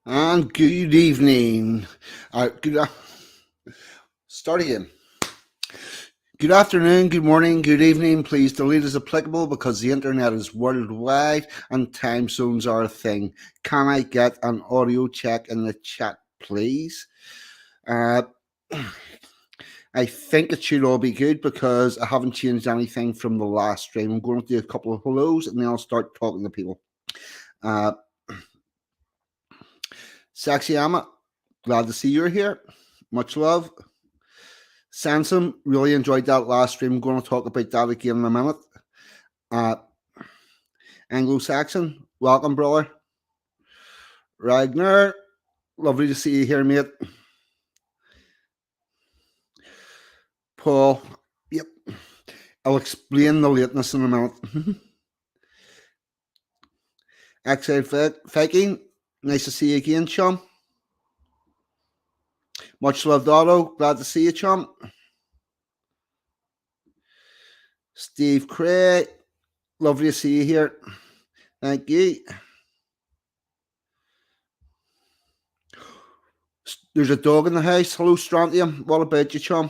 And good evening. Start again. Good afternoon, good morning, good evening. Please delete as applicable because the internet is worldwide and time zones are a thing. Can I get an audio check in the chat, please? Uh, I think it should all be good because I haven't changed anything from the last stream. I'm going to do a couple of hellos and then I'll start talking to people. Uh, Sexy Emma, glad to see you're here. Much love. Sansom, really enjoyed that last stream. I'm going to talk about that again in a minute. Uh, Anglo-Saxon, welcome, brother. Ragnar, lovely to see you here, mate. Paul, yep. I'll explain the lateness in a minute. Exile Faking, nice to see you again, chum. Much loved, Otto. Glad to see you, chum. Steve Craig, lovely to see you here. Thank you. There's a dog in the house. Hello, Strontium. What about you, chum?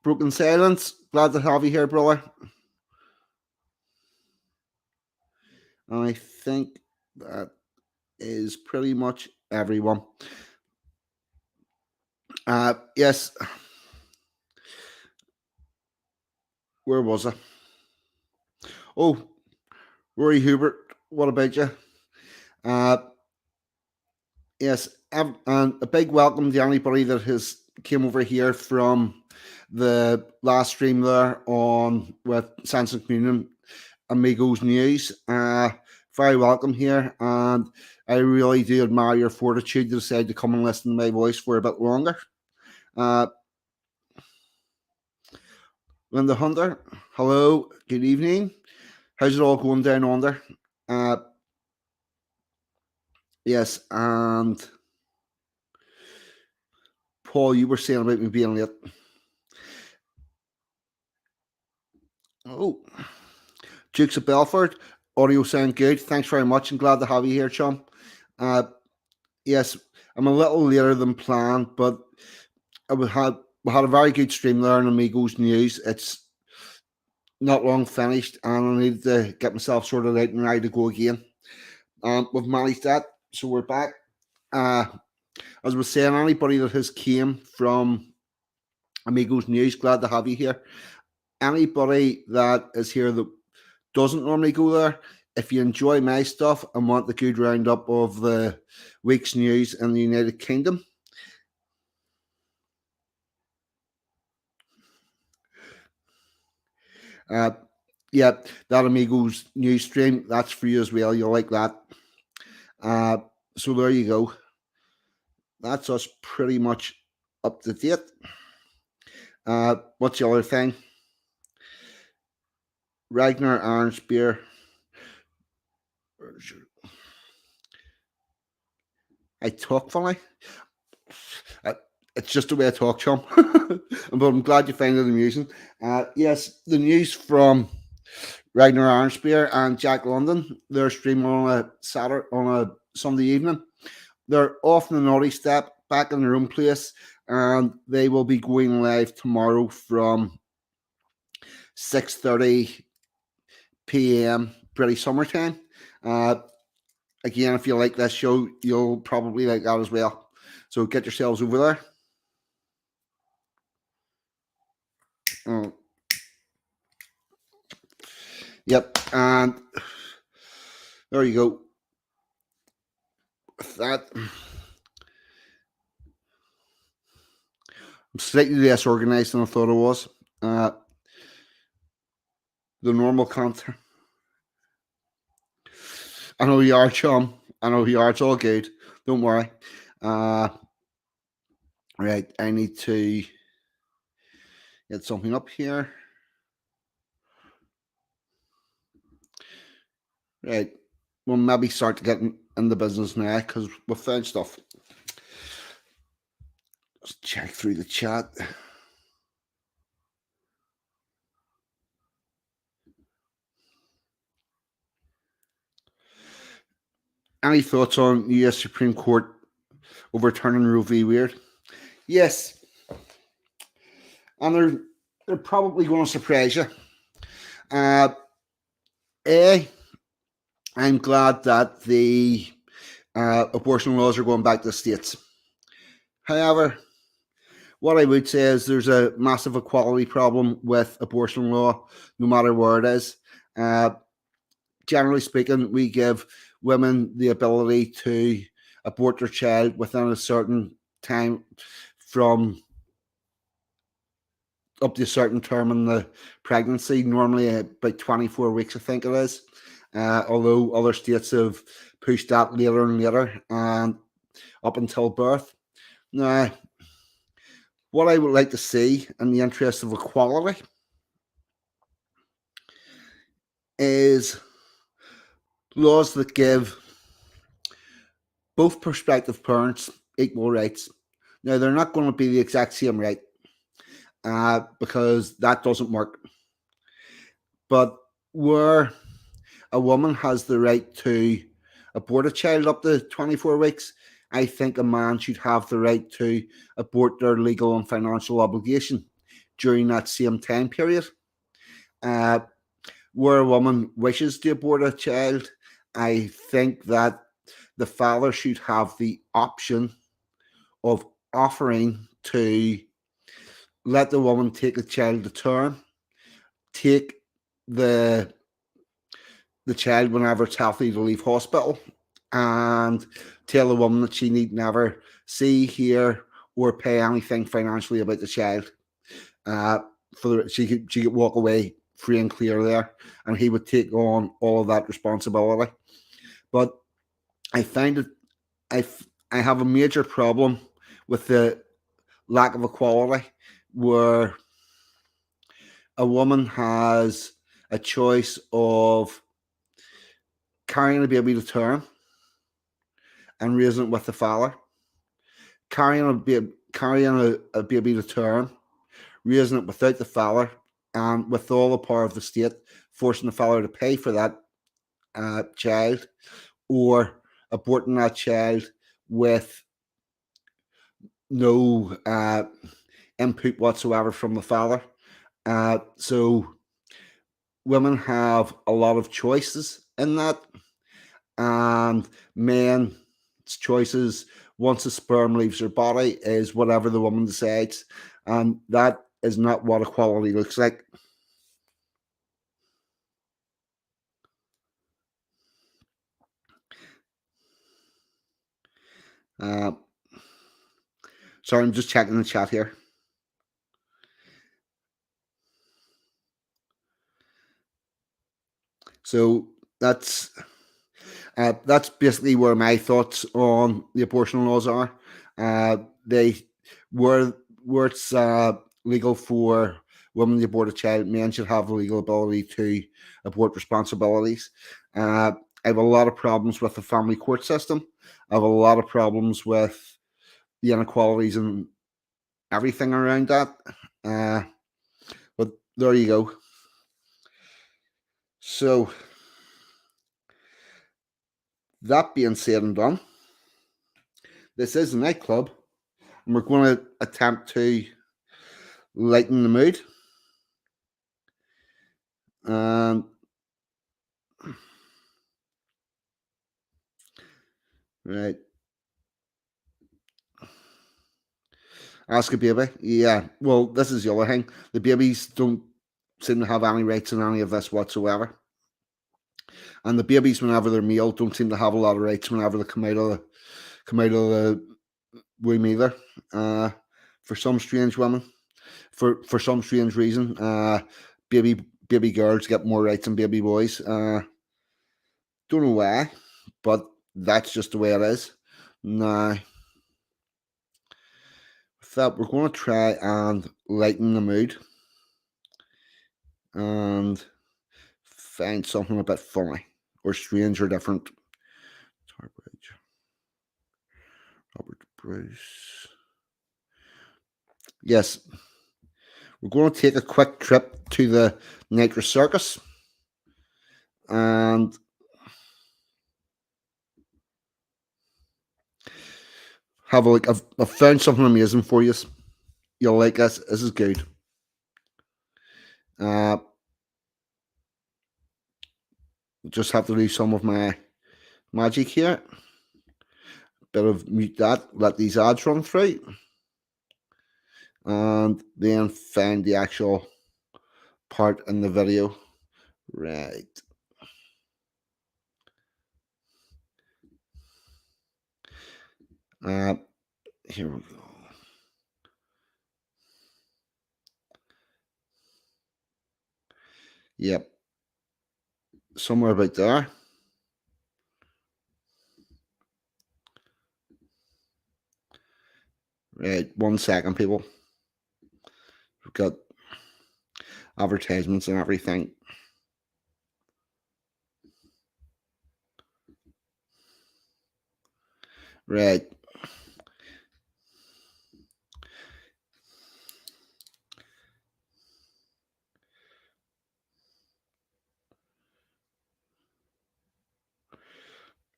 Broken Silence, glad to have you here, brother. And I think that is pretty much everyone. Yes. Where was I? Oh, Rory Hubert, what about you? Yes, and a big welcome to anybody that has came over here from the last stream there on with Sanson Communion Amigos News. Very welcome here, and I really do admire your fortitude to decide to come and listen to my voice for a bit longer. Linda Hunter, hello, good evening. How's it all going down under? Yes, and Paul, you were saying about me being late. Oh, Dukes of Belford, audio sound good. Thanks very much, and glad to have you here, chum. Yes, I'm a little later than planned, but we had a very good stream there on Amigos News. It's not long finished, and I need to get myself sorted out and ready to go again. We've managed that, so we're back. As I was saying, anybody that has came from Amigos News, glad to have you here. Anybody that is here that doesn't normally go there, if you enjoy my stuff and want the good roundup of the week's news in the United Kingdom, yeah, that Amigos news stream, that's for you as well. You'll like that. So there you go. That's us pretty much up to date. What's the other thing? Ragnar Arnspear. I talk funny. It's just the way I talk, chum. But I'm glad you find it amusing. Yes, the news from Ragnar Arnspear and Jack London. They're streaming on a Sunday evening. They're off the naughty step, back in their own place, and they will be going live tomorrow from 6:30 p.m. British summertime. Again, if you like this show, you'll probably like that as well. So get yourselves over there. Yep, and there you go. With that, I'm slightly less organized than I thought I was. The normal content. I know you are, chum. I know you are. It's all good. Don't worry. Right, I need to get something up here. Right, we'll maybe start to get in the business now because we've found stuff. Let's check through the chat. Any thoughts on U.S. Supreme Court overturning Roe v. Wade? Yes, and they're probably going to surprise you. Uh, A, I'm glad that the abortion laws are going back to the states. However, what I would say is there's a massive equality problem with abortion law, no matter where it is. Uh, Generally speaking, we give women the ability to abort their child within a certain time from up to a certain term in the pregnancy, normally about 24 weeks, I think it is. Although other states have pushed that later and later and up until birth. Now, what I would like to see in the interest of equality is laws that give both prospective parents equal rights. Now, they're not going to be the exact same right because that doesn't work. But where a woman has the right to abort a child up to 24 weeks, I think a man should have the right to abort their legal and financial obligation during that same time period. Uh, where a woman wishes to abort a child, I think that the father should have the option of offering to let the woman take the child to term, take the the child whenever it's healthy to leave hospital, and tell the woman that she need never see, hear, or pay anything financially about the child. Uh, she could walk away free and clear there, and he would take on all of that responsibility. But I find it I I have a major problem with the lack of equality, where a woman has a choice of carrying a baby to term and raising it with the father, carrying a baby to term, raising it without the father, and with all the power of the state, forcing the father to pay for that child, or aborting that child with no input whatsoever from the father. So women have a lot of choices in that, and men's choices once the sperm leaves their body is whatever the woman decides, and that is not what equality looks like. Uh, Sorry, I'm just checking the chat here. So that's basically where my thoughts on the abortion laws are. They were where it's legal for women to abort a child, men should have the legal ability to abort responsibilities. I have a lot of problems with the family court system. I have a lot of problems with the inequalities and everything around that. Uh, but there you go. So that being said and done, this is a nightclub, and we're going to attempt to lighten the mood. And right, ask a baby. Yeah, well, this is the other thing. The babies don't seem to have any rights in any of this whatsoever. And the babies, whenever they're male, don't seem to have a lot of rights whenever they come out of the womb either. For some strange women, for some strange reason, baby girls get more rights than baby boys. Don't know why, but that's just the way it is. Now, with that, we're going to try and lighten the mood and find something a bit funny or strange or different. Tarbridge, Robert Bruce. Yes, we're going to take a quick trip to the Nitrous Circus, and have a look. I've found something amazing for you. You'll like this. This is good. Uh, just have to do some of my magic here. Bit of mute that. Let these ads run through, and then find the actual part in the video. Right. Here we go. Yep. Somewhere about there. Right. 1 second, people. We've got advertisements and everything. Right.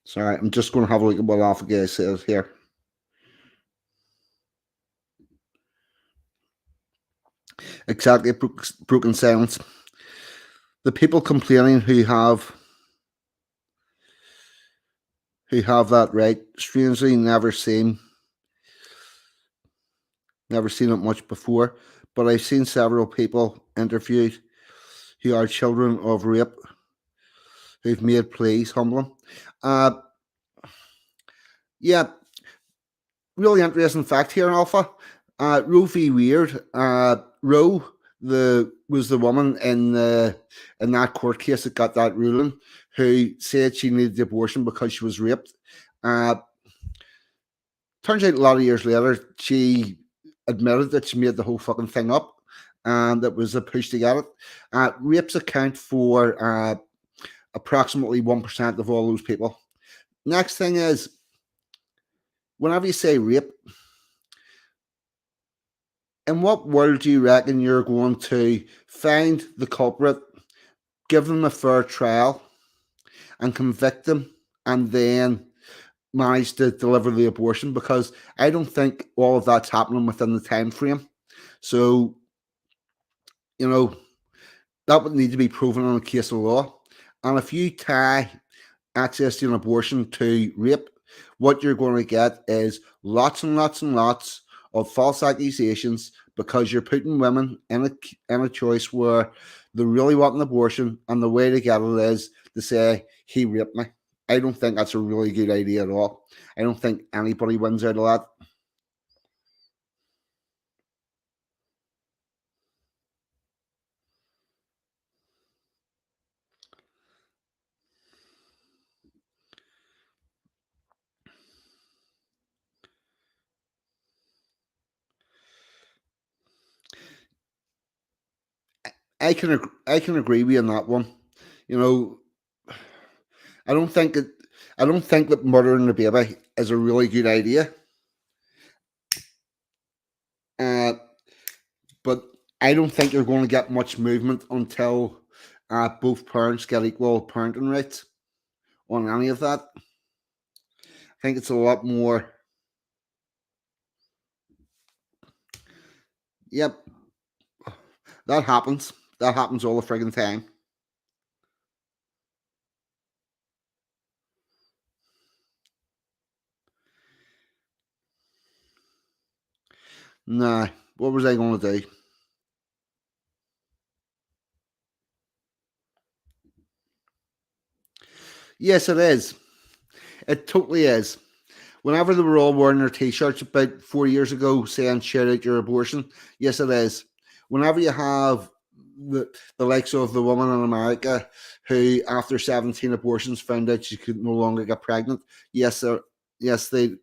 Sorry, I'm just going to have a look at what Alpha Gay says here. Exactly, broken silence. The people complaining who have that right, strangely never seen it much before, but I've seen several people interviewed who are children of rape who've made pleas humbling. Yeah, really interesting fact here, Alpha. Roe v. Weird. Roe was the woman in that court case that got that ruling, who said she needed the abortion because she was raped. Turns out a lot of years later, she admitted that she made the whole fucking thing up, and it was a push to get it. Rapes account for approximately 1% of all those people. Next thing is, whenever you say rape, in what world do you reckon you're going to find the culprit, give them a fair trial, and convict them, and then manage to deliver the abortion? Because I don't think all of that's happening within the time frame. So, that would need to be proven on a case of law. And if you tie access to an abortion to rape, what you're going to get is lots and lots and lots of false accusations, because you're putting women in a choice where they really want an abortion, and the way to get it is to say he raped me. I don't think that's a really good idea at all. I don't think anybody wins out of that. I can agree with you on that one. You know, I don't think it. I don't think that murdering a baby is a really good idea. Uh, but I don't think you're going to get much movement until both parents get equal parenting rights on any of that. I think it's a lot more. Yep, that happens. That happens all the friggin' time. Nah, what was I going to do? Yes, it is. It totally is. Whenever they were all wearing their t-shirts about 4 years ago saying "share out your abortion," yes, it is. Whenever you have the likes of the woman in America who, after 17 abortions, found out she could no longer get pregnant, yes, they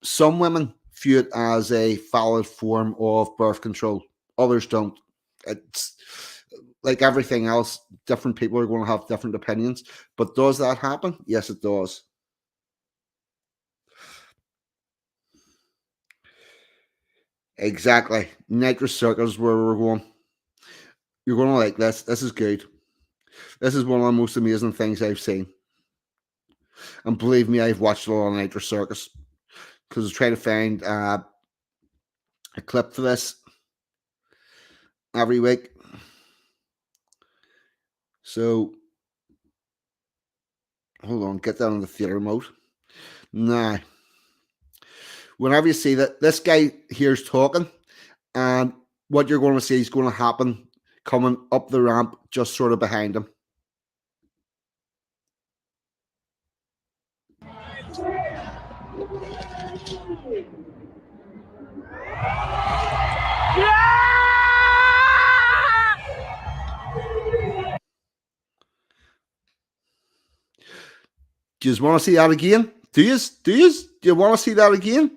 some women view it as a valid form of birth control. Others don't. It's like everything else. Different people are going to have different opinions. But does that happen? Yes, it does. Exactly. Nitrous circles where we're going. You're going to like this. This is good. This is one of the most amazing things I've seen. And believe me, I've watched a lot of Nitrous Circus. because I try to find a clip for this every week. So hold on, get that on the theater mode. Now, whenever you see that this guy here's talking, and what you're going to see is going to happen coming up the ramp, just sort of behind him. Do you want to see that again? Do you? Do you want to see that again?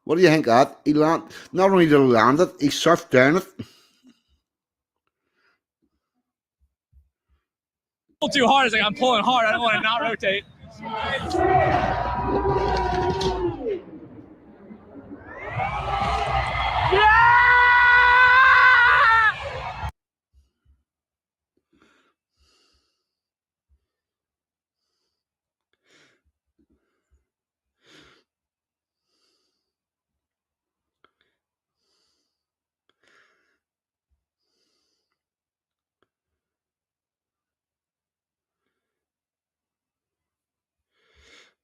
What do you think of that? He land, not only did he land it, he surfed down it. Too hard. It's like I'm pulling hard. I don't want to not rotate.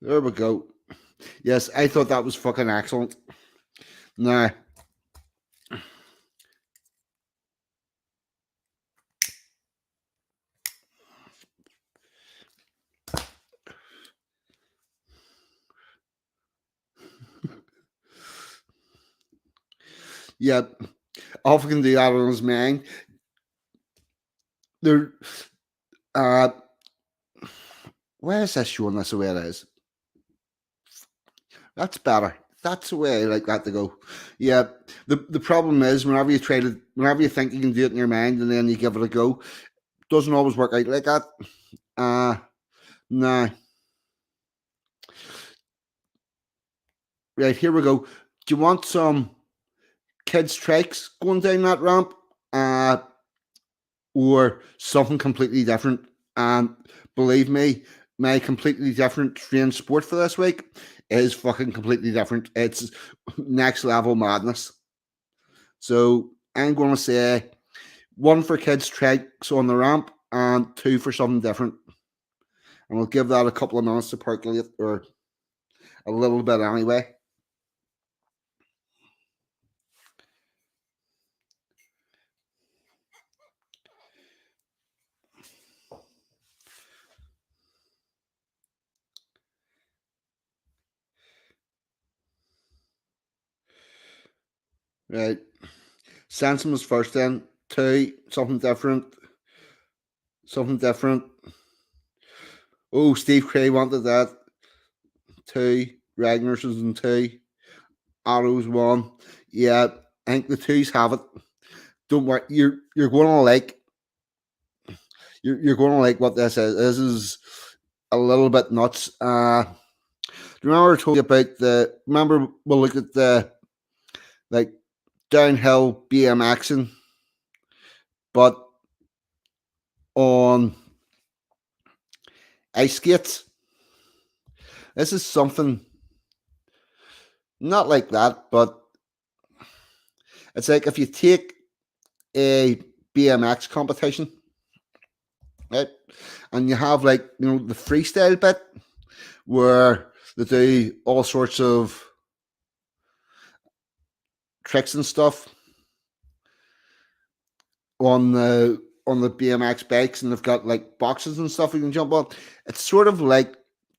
There we go. Yes, I thought that was fucking excellent. Now, yeah, off can do that on his mind. There, where is this showing this the way it is? That's better. That's the way I like that to go. Yeah. The problem is whenever you try to, whenever you think you can do it in your mind and then you give it a go, it doesn't always work out like that. Nah. Right, here we go. Do you want some kids' tricks going down that ramp? Or something completely different? And believe me, my completely different strange sport for this week is fucking completely different. It's next level madness. So I'm going to say one for kids' tricks on the ramp and two for something different. And we'll give that a couple of minutes to percolate, or a little bit anyway. Right. Sanson was first in. Two, something different. Something different. Oh, Steve Cray wanted that. Two. Ragnar's was in two. Arrow's one. Yeah, I think the twos have it. Don't worry. You're gonna like you're gonna like what this is. This is a little bit nuts. Remember I told you about the remember we'll look at the like downhill BMXing, but on ice skates. This is something not like that, but it's like if you take a BMX competition, right, and you have like the freestyle bit where they do all sorts of tricks and stuff on the BMX bikes, and they've got like boxes and stuff you can jump on. It's sort of like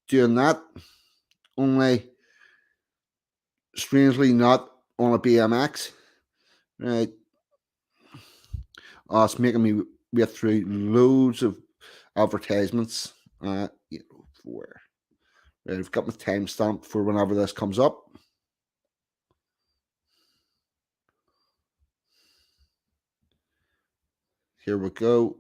doing that, only strangely not on a BMX, right? Oh, it's making me wait through loads of advertisements. For right, I've got my timestamp for whenever this comes up. Here we go.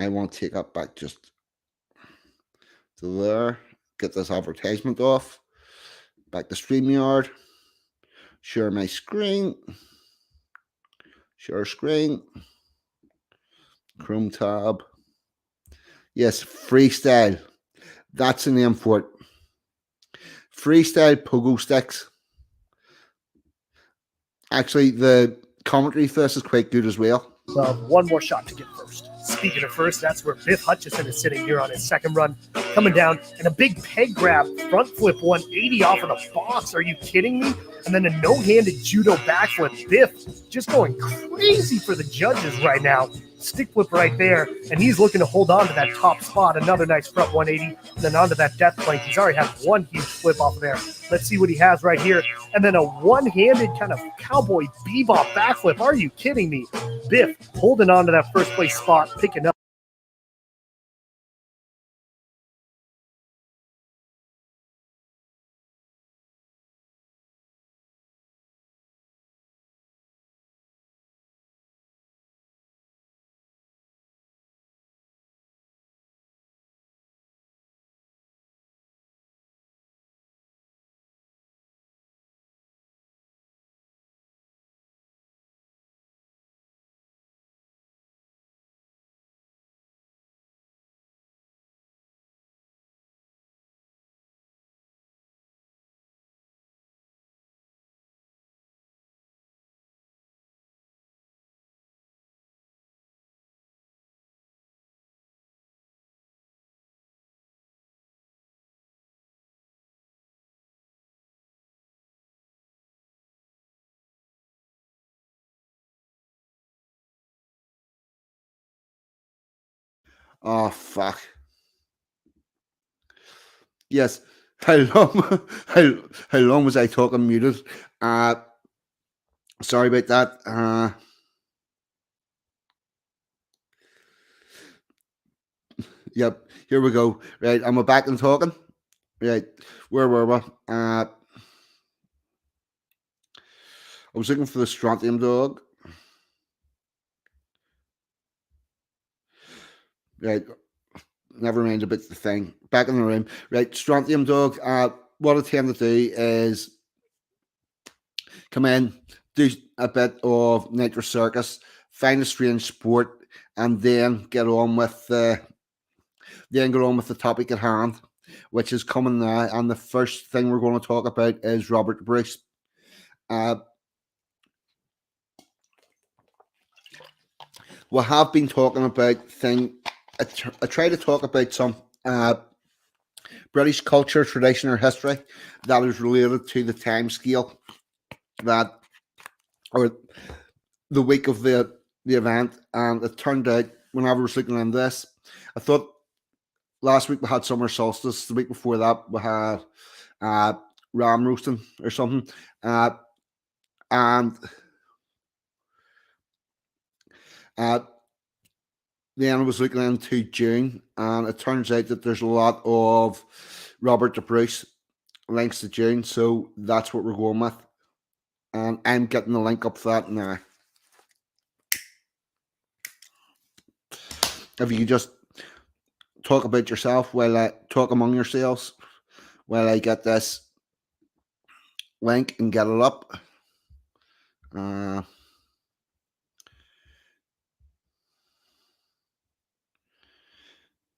I want to take that back just to there. Get this advertisement off. Back to StreamYard. Share my screen. Share screen. Chrome tab. Yes, freestyle. That's the name for it. Freestyle pogo sticks. Actually, the commentary for this is quite good as well. One more shot to get first. Speaking of first, that's where Biff Hutchison is sitting here on his second run, coming down and a big peg grab, front flip 180 off of the box. Are you kidding me? And then a no-handed judo backflip. Biff just going crazy for the judges right now. Stick flip right there, and he's looking to hold on to that top spot. Another nice front 180, and then onto that death plank. He's already had one huge flip off of there. Let's see what he has right here. And then a one-handed kind of cowboy bebop backflip. Are you kidding me? Biff holding on to that first place spot, picking up. Oh, fuck. Yes. How long? How long was I talking muted? Sorry about that. Yep. Here we go. Right. I'm back and talking. Right. Where were we? I was looking for the strontium dog. Right. Never mind about the thing. Back in the room. Right. Strontium dog. What I tend to do is come in, do a bit of Nitro Circus, find a strange sport, and then get on with the topic at hand, which is coming now. And the first thing we're going to talk about is Robert Bruce. We have been talking about I try to talk about some British culture, tradition, or history that is related to the time scale that, or the week of the event. And it turned out, whenever I was looking at this, I thought last week we had summer solstice. The week before that we had ram roasting or something, and then I was looking into June, and it turns out that there's a lot of Robert the Bruce links to June, so that's what we're going with. And I'm getting the link up for that now. If you could just talk about yourself while I talk among yourselves while I get this link and get it up.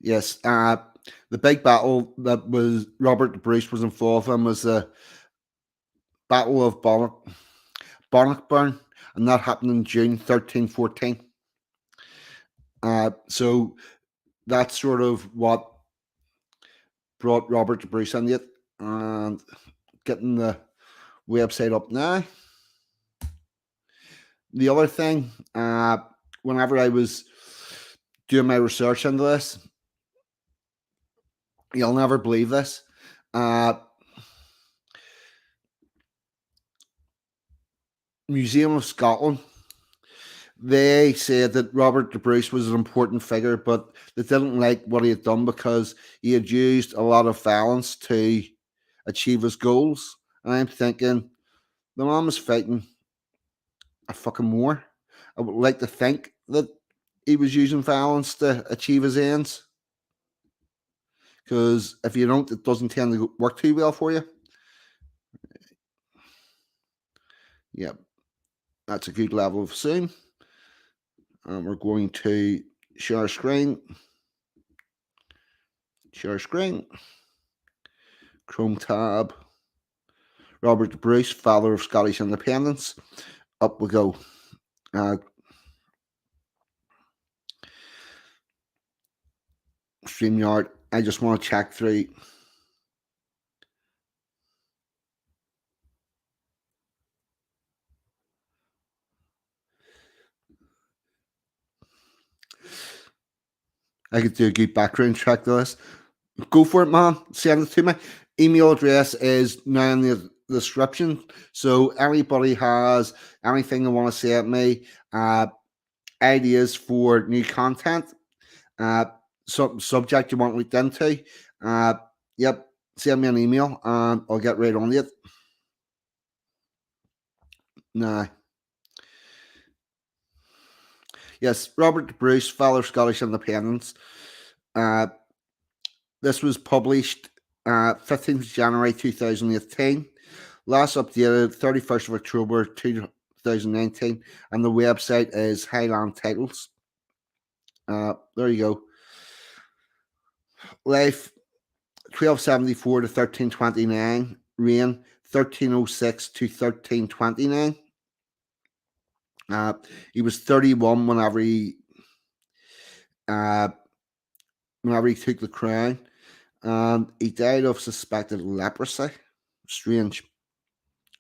Yes, the big battle that was Robert the Bruce was involved in was the Battle of Bannockburn, and that happened in June 1314. So that's sort of what brought Robert the Bruce into it. And getting the website up now. The other thing, whenever I was doing my research into this, you'll never believe this. Museum of Scotland, they said that Robert the Bruce was an important figure, but they didn't like what he had done because he had used a lot of violence to achieve his goals. And I'm thinking, the man was fighting a fucking war. I would like to think that he was using violence to achieve his ends. Because if you don't, it doesn't tend to work too well for you. Yep, that's a good level of zoom. And we're going to share screen. Share screen. Chrome tab. Robert Bruce, father of Scottish independence. Up we go. StreamYard. I just want to check through. I could do a good background check to this. Go for it, man. Send it to me. Email address is now in the description. So anybody has anything they want to say at me, ideas for new content, subject you want looked into, yep, send me an email and I'll get right on it. Nah. Yes, Robert Bruce, father of Scottish independence. This was published 15th January 2018. Last updated 31st of October 2019. And the website is Highland Titles. There you go. Life 1274 to 1329. Reign 1306 to 1329. He was 31 whenever he took the crown, and he died of suspected leprosy. Strange.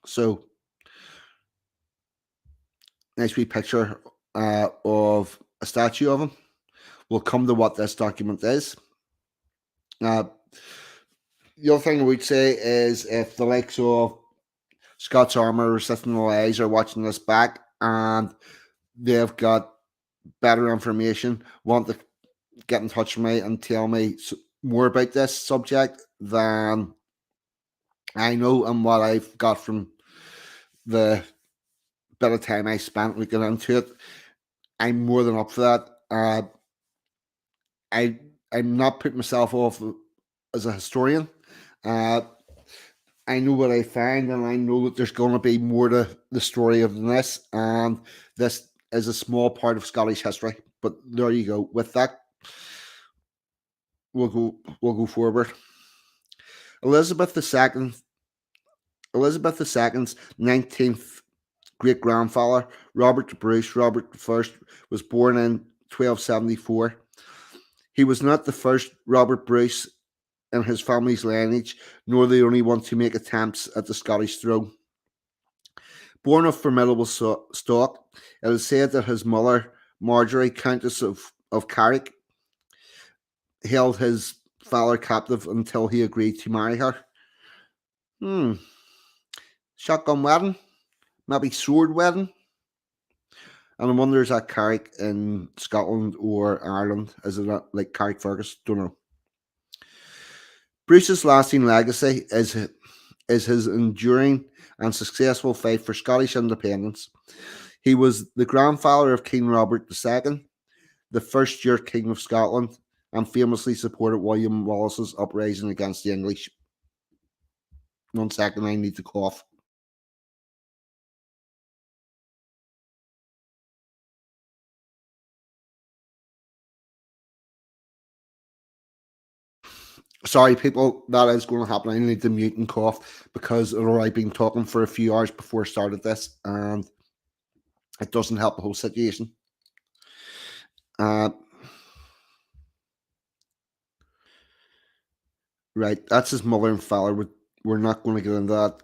So, nice wee picture of a statue of him. We'll come to what this document is. The other thing I would say is if the likes of Scott's Armour, Resisting the Lies are watching this back and they've got better information, want to get in touch with me and tell me more about this subject than I know and what I've got from the bit of time I spent looking into it, I'm more than up for that. I'm not putting myself off as a historian. I know what I find, and I know that there's going to be more to the story of this, and this is a small part of Scottish history. But there you go. With that, we'll go forward. Elizabeth II's 19th great grandfather, Robert Bruce, Robert I, was born in 1274. He was not the first Robert Bruce in his family's lineage, nor the only one to make attempts at the Scottish throne. Born of formidable stock, it is said that his mother, Marjorie, Countess of Carrick, held his father captive until he agreed to marry her. Shotgun wedding? Maybe sword wedding? And I wonder, is that Carrick in Scotland or Ireland? Is it like Carrick Fergus? Don't know. Bruce's lasting legacy is his enduring and successful fight for Scottish independence. He was the grandfather of King Robert II, the first Stuart King of Scotland, and famously supported William Wallace's uprising against the English. 1 second, I need to cough. Sorry, people, that is going to happen. I need to mute and cough because I've already been talking for a few hours before I started this, and it doesn't help the whole situation. Right, that's his mother and father. We're not going to get into that.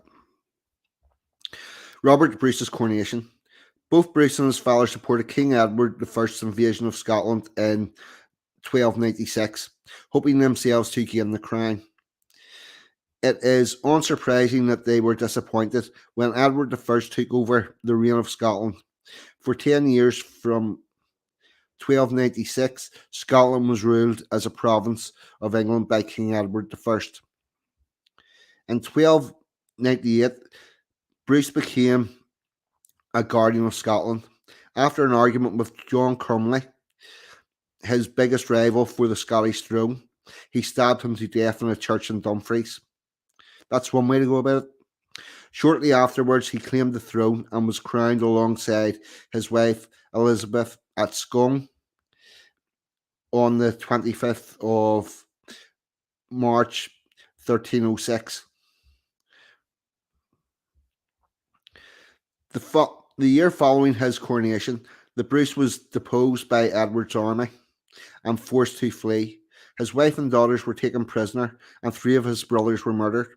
Robert Bruce's coronation. Both Bruce and his father supported King Edward I's invasion of Scotland in 1296, hoping themselves to gain the crown. It is unsurprising that they were disappointed when Edward I took over the reign of Scotland. For 10 years from 1296, Scotland was ruled as a province of England by King Edward I. In 1298, Bruce became a guardian of Scotland. After an argument with John Cromley, his biggest rival for the Scottish throne. He stabbed him to death in a church in Dumfries. That's one way to go about it. Shortly afterwards, he claimed the throne and was crowned alongside his wife Elizabeth at Scone on the 25th of March 1306. The year following his coronation, the Bruce was deposed by Edward's army and forced to flee. His wife and daughters were taken prisoner, and 3 of his brothers were murdered.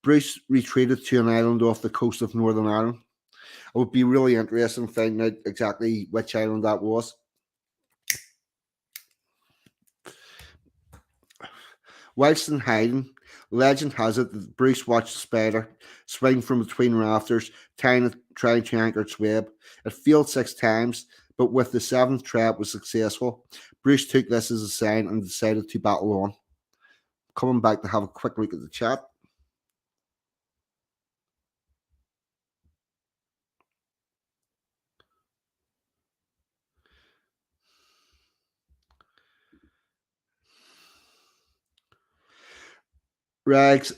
Bruce retreated to an island off the coast of Northern Ireland. It would be really interesting finding out exactly which island that was. Whilst in hiding, legend has it that Bruce watched a spider swing from between rafters, trying to anchor its web. It failed 6 times, but with the 7th trap was successful. Bruce took this as a sign and decided to battle on. Coming back to have a quick look at the chat. Rags,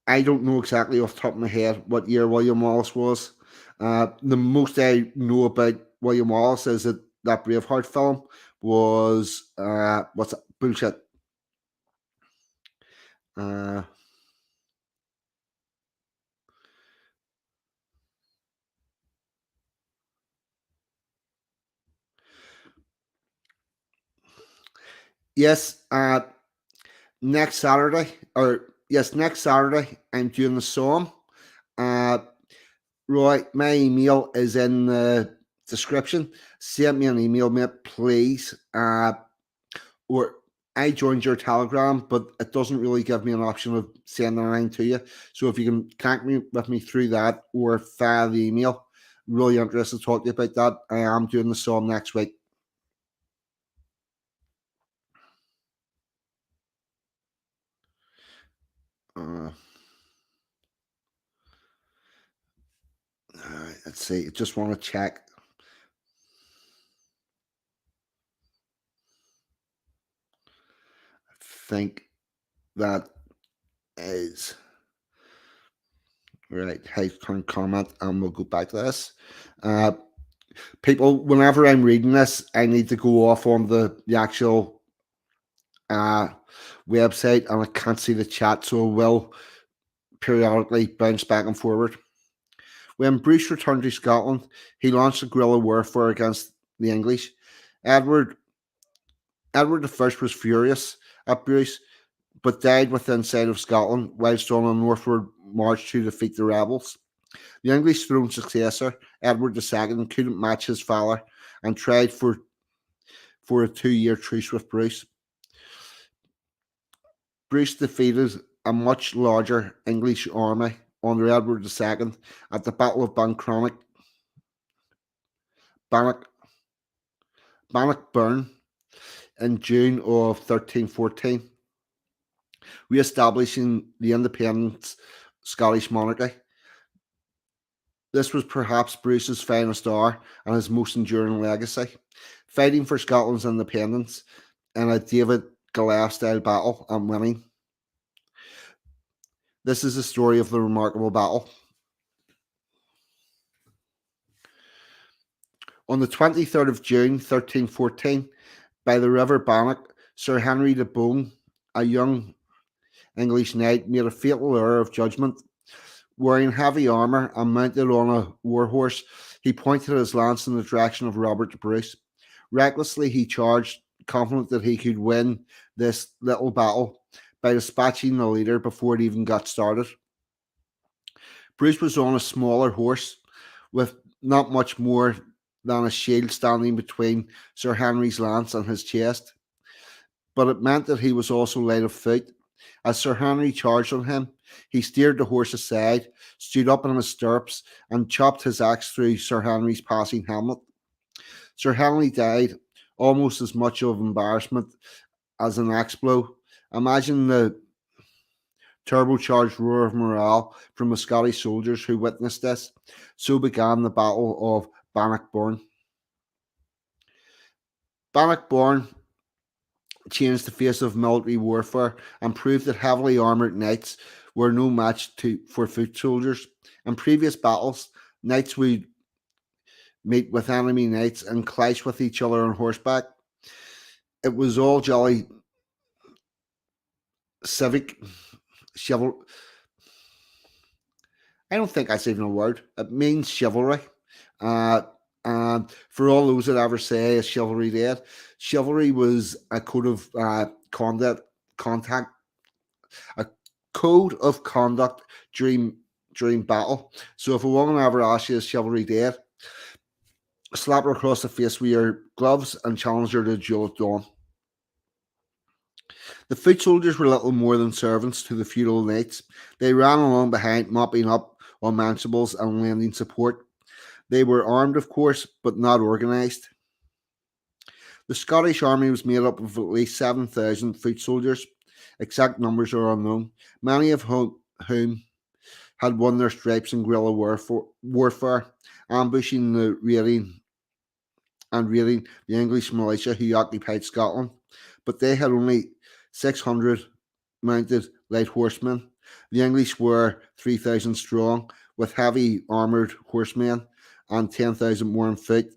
I don't know exactly off the top of my head what year William Wallace was. The most I know about William Wallace is that Braveheart film was what's it? Bullshit. Uh, yes, next Saturday, next Saturday, I'm doing the song. Roy, my email is in the description. Send me an email, mate, please. Or I joined your Telegram, but it doesn't really give me an option of sending anything to you. So if you can connect with me through that or via the email, really interested to talk to you about that. I am doing the song next week. All right, let's see. I just want to check. I think that is right. Hey, current comment, and we'll go back to this. People, whenever I'm reading this, I need to go off on the actual website, and I can't see the chat, so I will periodically bounce back and forward. When Bruce returned to Scotland, he launched a guerrilla warfare against the English. Edward I was furious at Bruce, but died within sight of Scotland whilst on a northward march to defeat the rebels. The English throne successor, Edward II, couldn't match his valour and tried for a 2-year truce with Bruce. Bruce defeated a much larger English army under Edward II at the Battle of Bannockburn in June of 1314, re-establishing the independent Scottish monarchy. This was perhaps Bruce's finest hour and his most enduring legacy, fighting for Scotland's independence in a David Goliath-style battle and winning. This is the story of the remarkable battle. On the 23rd of June, 1314, by the River Bannock, Sir Henry de Bohun, a young English knight, made a fatal error of judgment. Wearing heavy armour and mounted on a warhorse, he pointed his lance in the direction of Robert de Bruce. Recklessly, he charged, confident that he could win this little battle by dispatching the leader before it even got started. Bruce was on a smaller horse with not much more than a shield standing between Sir Henry's lance and his chest, but it meant that he was also light of foot. As Sir Henry charged on him, he steered the horse aside, stood up in his stirrups, and chopped his axe through Sir Henry's passing helmet. Sir Henry died almost as much of embarrassment as an axe blow. Imagine the turbocharged roar of morale from the Scottish soldiers who witnessed this. So began the Battle of Bannockburn. Bannockburn changed the face of military warfare and proved that heavily armoured knights were no match for foot soldiers. In previous battles, knights would meet with enemy knights and clash with each other on horseback. It was all jolly civic chivalry. I don't think that's even a word. It means chivalry. Uh, and for all those that ever say is chivalry dead, chivalry was a code of contact, a code of conduct during battle. So if a woman ever asks you is chivalry dead, slap her across the face with your gloves and challenge her to a duel at dawn. The foot soldiers were little more than servants to the feudal knights. They ran along behind, mopping up on manshables and lending support. They were armed, of course, but not organised. The Scottish army was made up of at least 7,000 foot soldiers. Exact numbers are unknown, many of whom had won their stripes in guerrilla warfare, ambushing raiding the English militia who occupied Scotland. But they had only 600 mounted light horsemen. The English were 3,000 strong, with heavy armoured horsemen and 10,000 more on foot.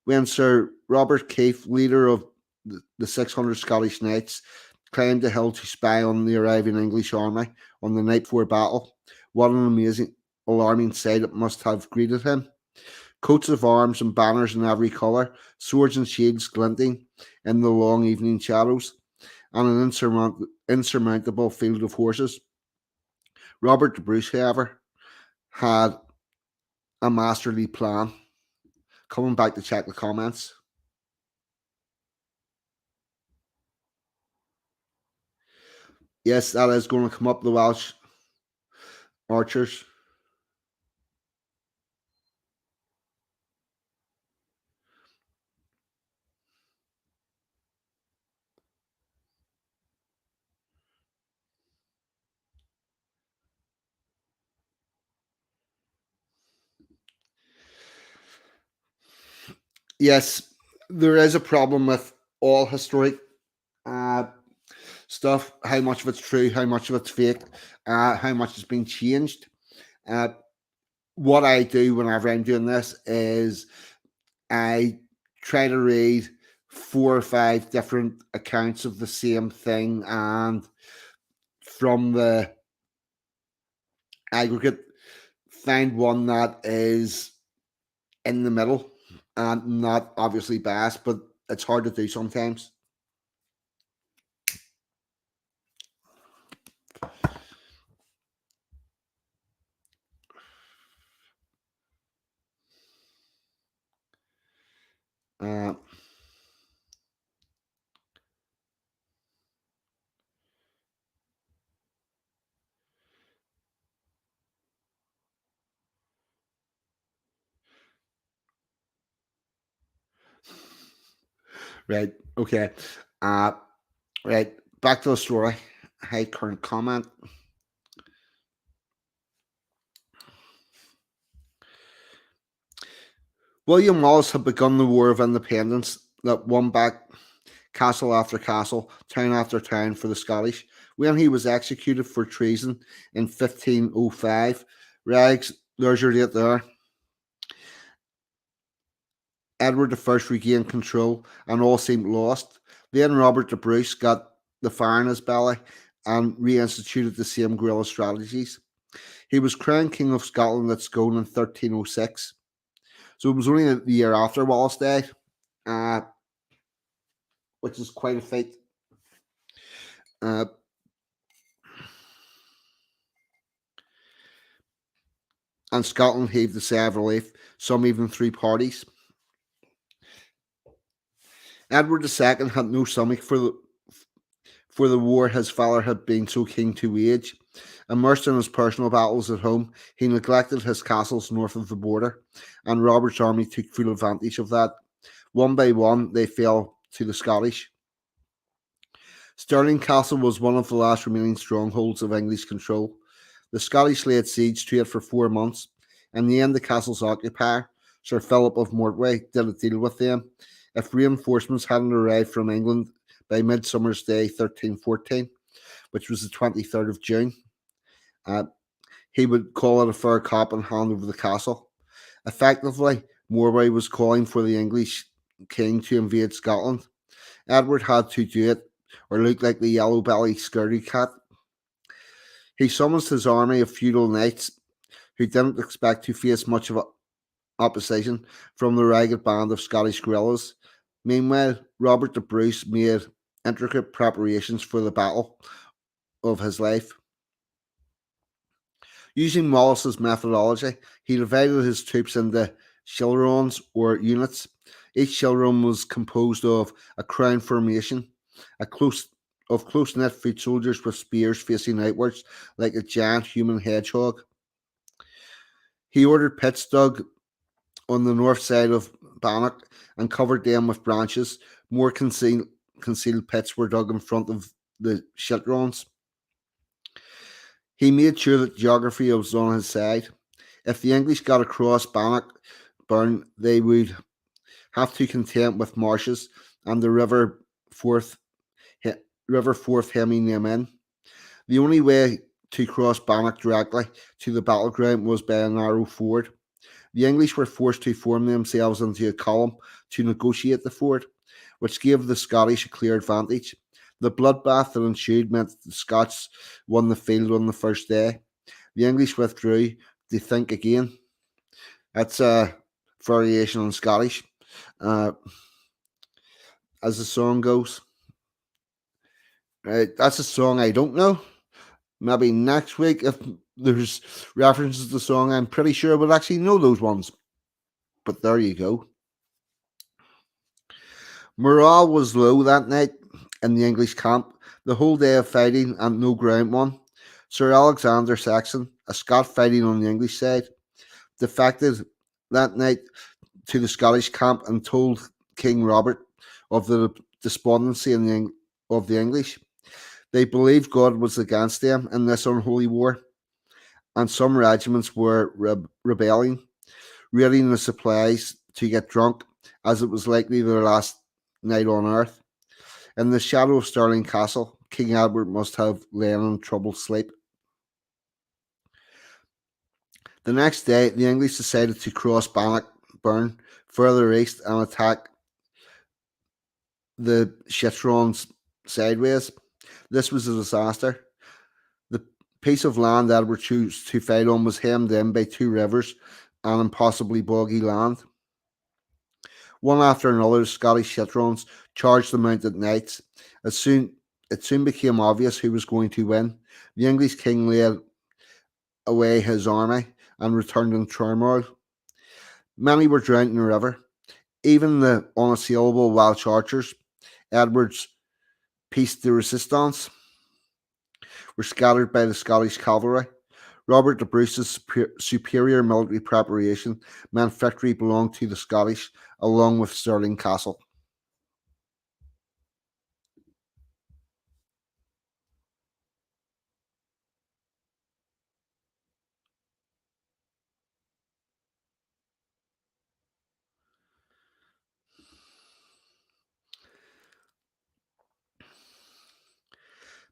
When Sir Robert Keefe, leader of the 600 Scottish Knights, climbed the hill to spy on the arriving English army on the night before battle, what an amazing, alarming sight it must have greeted him. Coats of arms and banners in every colour, swords and shields glinting in the long evening shadows, and an insurmountable field of horses. Robert de Bruce, however, had a masterly plan. Coming back to check the comments. Yes, that is going to come up, the Welsh archers. Yes, there is a problem with all historic stuff. How much of it's true, how much of it's fake, how much has been changed. What I do whenever I'm doing this is I try to read 4 or 5 different accounts of the same thing, and from the aggregate, find one that is in the middle and not obviously biased, but it's hard to do sometimes. Uh, right. Okay. Uh, right. Back to the story. Hey, current comment. William Wallace had begun the War of Independence that won back castle after castle, town after town for the Scottish. When he was executed for treason in 1505, Rags, there's your date there. Edward I regained control and all seemed lost. Then Robert de Bruce got the fire in his belly and reinstituted the same guerrilla strategies. He was crowned King of Scotland at Scone in 1306. So it was only the year after Wallace died, which is quite a feat. And Scotland heaved a sigh of relief, some even 3 parties. Edward II had no stomach for the war his father had been so keen to wage. Immersed in his personal battles at home, he neglected his castles north of the border, and Robert's army took full advantage of that. One by one, they fell to the Scottish. Stirling Castle was one of the last remaining strongholds of English control. The Scottish laid siege to it for 4 months. In the end, the castle's occupier, Sir Philip of Mortway, did a deal with them. if reinforcements hadn't arrived from England by Midsummer's Day 1314, which was the 23rd of June, uh, he would call it a fair cop and hand over the castle. Effectively, Morway was calling for the English king to invade Scotland. Edward had to do it, or look like the yellow belly scaredy cat. He summons his army of feudal knights who didn't expect to face much of opposition from the ragged band of Scottish guerrillas. Meanwhile, Robert the Bruce made intricate preparations for the battle of his life. Using Wallace's methodology, he divided his troops into chillerons or units. Each chilleron was composed of a crown formation, a close knit foot soldiers with spears facing outwards like a giant human hedgehog. He ordered pits dug on the north side of Bannock and covered them with branches. More concealed pits were dug in front of the chillerons. He made sure that geography was on his side. If the English got across Bannock Burn, they would have to contend with marshes and the river Forth hemming them in. The only way to cross Bannock directly to the battleground was by a narrow ford. The English were forced to form themselves into a column to negotiate the ford, which gave the Scottish a clear advantage. The bloodbath that ensued meant that the Scots won the field on the first day. The English withdrew to think again. That's a variation on Scottish. Uh, as the song goes. Right, that's a song I don't know. Maybe next week, if there's references to the song, I'm pretty sure I would actually know those ones. But there you go. Morale was low that night in the English camp. The whole day of fighting and no ground won. Sir Alexander Saxon, a Scot fighting on the English side, defected that night to the Scottish camp and told King Robert of the despondency of the English. They believed God was against them in this unholy war, and some regiments were rebelling, raiding the supplies to get drunk, as it was likely their last night on earth. In the shadow of Stirling Castle, King Edward must have lain in troubled sleep. The next day, the English decided to cross Bannockburn further east and attack the Chitterons sideways. This was a disaster. The piece of land Edward chose to fight on was hemmed in by two rivers and impossibly boggy land. One after another, the Scottish Chitterons charged the mounted knights. It soon became obvious who was going to win. The English king led away his army and returned in turmoil. Many were drowned in the river. Even the unassailable Welsh archers, Edward's piece de resistance, were scattered by the Scottish cavalry. Robert the Bruce's superior military preparation meant victory belonged to the Scottish, along with Stirling Castle.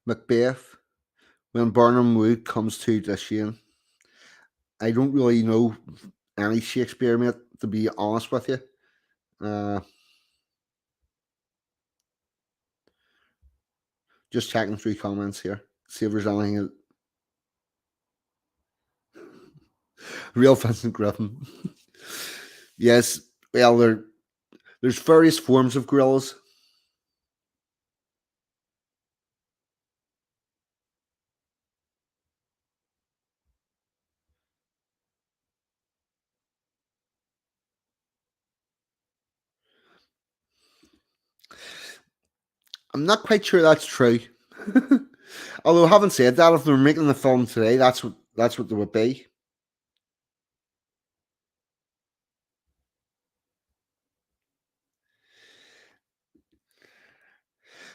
Macbeth, when Barnum Wood comes to Dashane. I don't really know any Shakespeare, mate, to be honest with you. Uh, just checking through comments here. See if there's anything. Real Vincent Griffin. Yes, well, there's various forms of gorillas. I'm not quite sure that's true. Although, having said that, if they were making the film today, that's what they would be.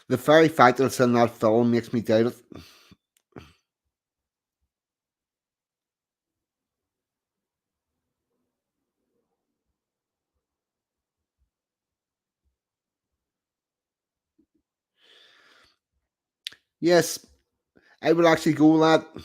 The very fact that it's in that film makes me doubt it. Yes, I would actually go with that.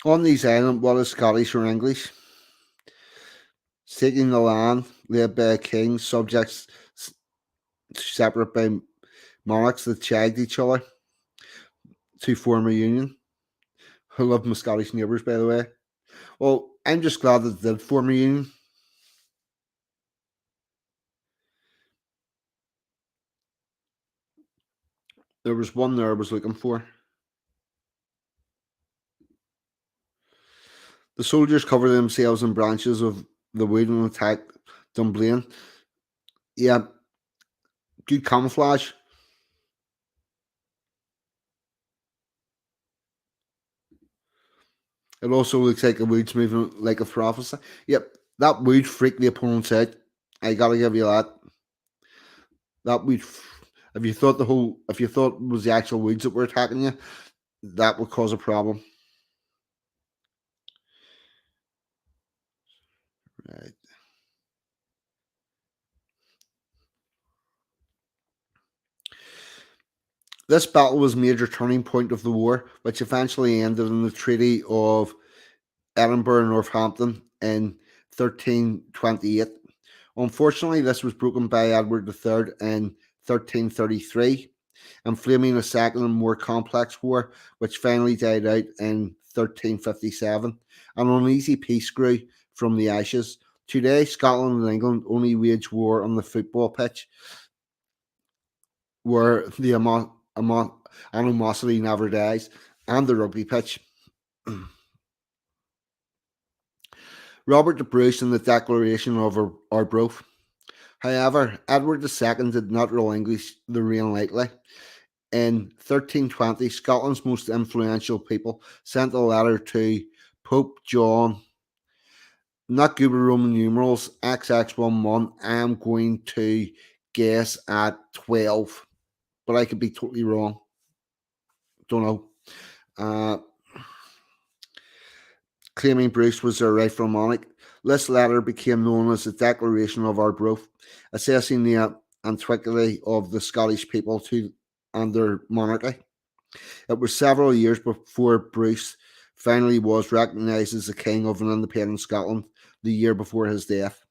On these islands, what is Scottish or English? Taking the land, led by a king, subjects separate by monarchs that shagged each other to form a union. I love my Scottish neighbours, by the way. Well, I'm just glad that they did form a union. There was one there I was looking for. The soldiers covered themselves in branches of the wood and attacked Dunblane. Yeah, good camouflage. It also looks like the wood's moving like a prophecy. Yep, that wood freaked the opponents out. I gotta give you that. That would, if you thought it was the actual woods that were attacking you, that would cause a problem. Right. This battle was a major turning point of the war, which eventually ended in the Treaty of Edinburgh and Northampton in 1328. Unfortunately, this was broken by Edward III in 1333, inflaming a second and more complex war, which finally died out in 1357. An uneasy peace grew from the ashes. Today, Scotland and England only wage war on the football pitch, where the animosity never dies, and the rugby pitch. Robert the Bruce and the Declaration of Arbroath. However, Edward II did not relinquish the reign lightly. In 1320, Scotland's most influential people sent a letter to Pope John, not Google Roman numerals, XX11. I'm going to guess at 12, but I could be totally wrong. Don't know. Uh, Claiming Bruce was their rightful monarch. This letter became known as the Declaration of Arbroath, assessing the antiquity of the Scottish people to and their monarchy. It was several years before Bruce finally was recognised as the king of an independent Scotland, the year before his death.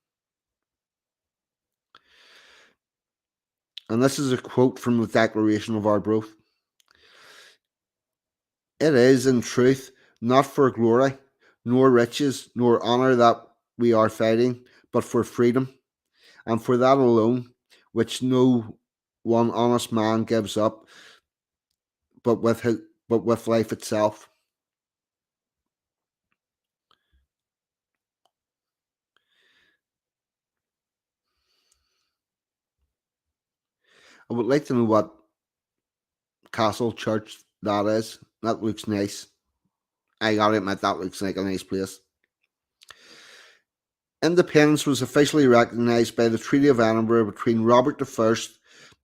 And this is a quote from the Declaration of Arbroath. It is, in truth, not for glory, nor riches, nor honour that we are fighting, but for freedom, and for that alone, which no one honest man gives up, but with life itself. I would like to know what castle church that is. That looks nice. I gotta admit, that looks like a nice place. Independence was officially recognised by the Treaty of Edinburgh between Robert I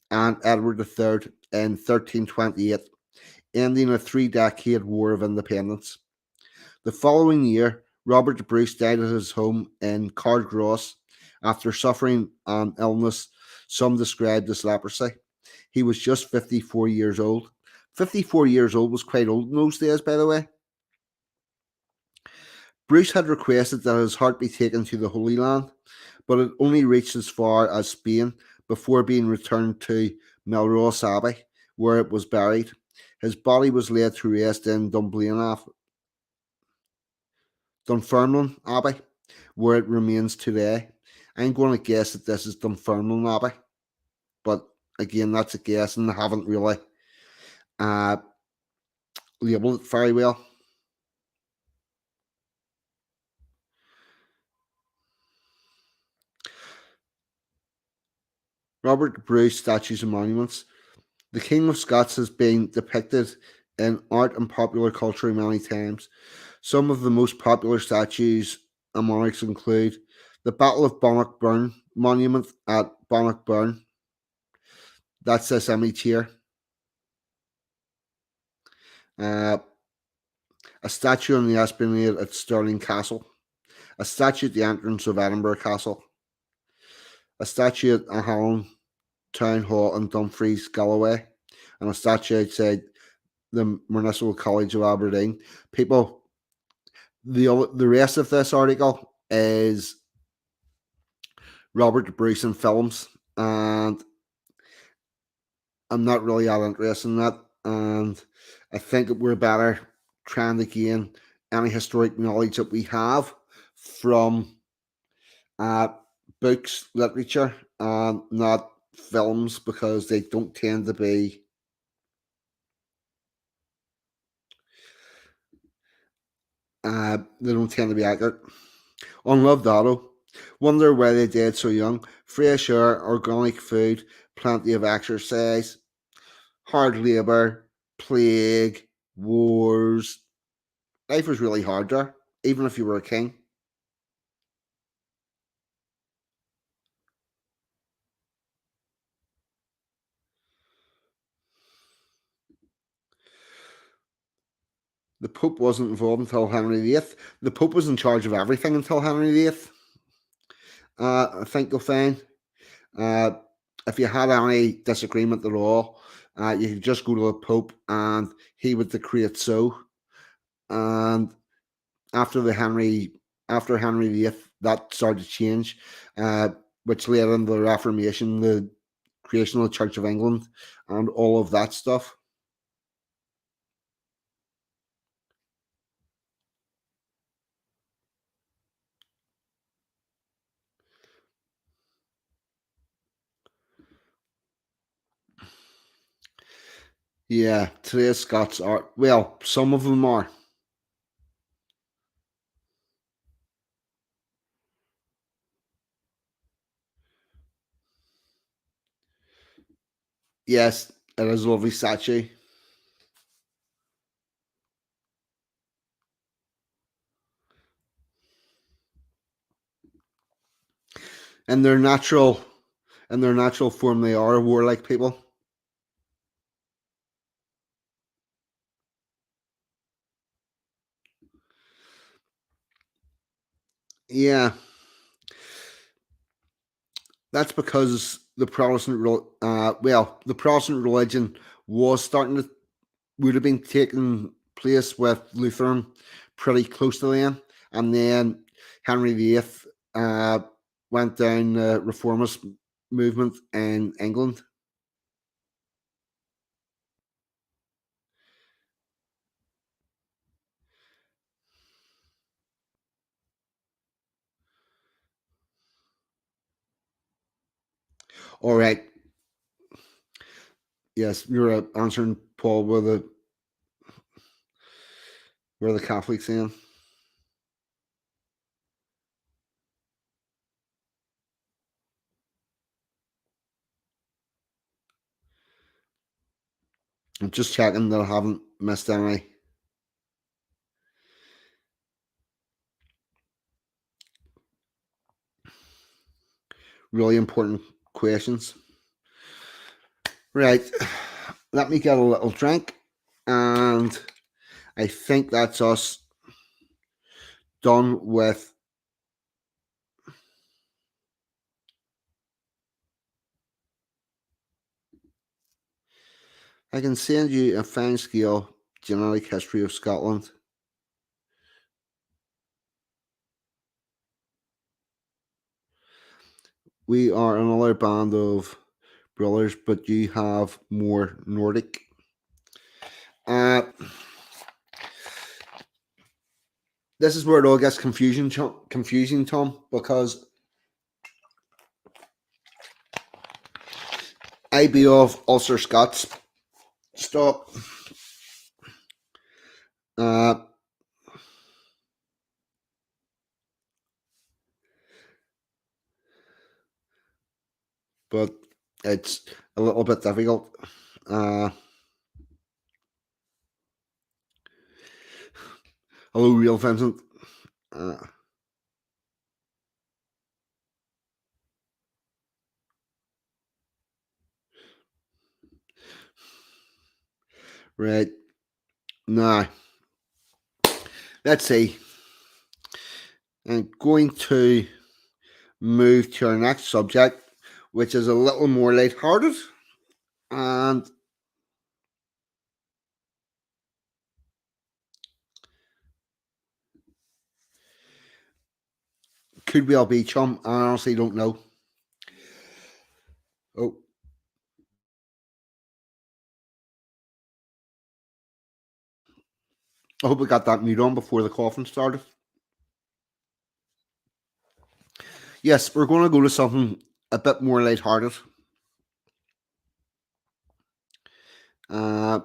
and Edward III in 1328, ending a 3-decade war of independence. The following year, Robert the Bruce died at his home in Cardross after suffering an illness some described as leprosy. He was just 54 years old. 54 years old was quite old in those days, by the way. Bruce had requested that his heart be taken to the Holy Land, but it only reached as far as Spain before being returned to Melrose Abbey, where it was buried. His body was laid to rest in Dunfermline Abbey, where it remains today. I'm going to guess that this is Dunfermline Abbey, but again, that's a guess, and I haven't really uh, labelled it very well. Robert Bruce statues and monuments. The King of Scots has been depicted in art and popular culture many times. Some of the most popular statues and monarchs include the Battle of Bannockburn Monument at Bannockburn. That's this image here. Uh, a statue on the esplanade at Stirling Castle. A statue at the entrance of Edinburgh Castle. A statue at Ahallen Town Hall in Dumfries, Galloway. And a statue outside the Municipal College of Aberdeen. People, the rest of this article is Robert Bruce films, and I'm not really that interested in that. And I think we're better trying to gain any historic knowledge that we have from books, literature, and not films, because they don't tend to be accurate. Unloved Otto. Wonder why they died so young. Fresh air, organic food, plenty of exercise, hard labour, plague, wars. Life was really hard there, even if you were a king. The Pope wasn't involved until Henry VIII. The Pope was in charge of everything until Henry VIII. I think you'll find. If you had any disagreement at all, you could just go to the Pope and he would decree it so. And after Henry VIII, that started to change, which led into the Reformation, the creation of the Church of England, and all of that stuff. Yeah, today's Scots are, well, some of them are. Yes, it is a lovely statue. In their natural form, they are warlike people. Yeah, that's because the the Protestant religion was starting to would have been taking place with Lutheran pretty close to them, and then Henry VIII went down the reformist movement in England. All right. Yes, you're answering Paul where the Catholics in. I'm just checking that I haven't missed any. Really important questions. Right. Let me get a little drink, and I think that's us done with. I can send you a fine scale genetic history of Scotland. We are another band of brothers, but you have more Nordic. This is where it all gets confusing, Tom, because I be of Ulster Scots stock. But it's a little bit difficult. Hello, real Vincent. Right. Now, let's see. I'm going to move to our next subject, which is a little more lighthearted and could well be chum. I honestly don't know. Oh, I hope we got that mute on before the coughing started. Yes, we're going to go to something a bit more lighthearted. Uh,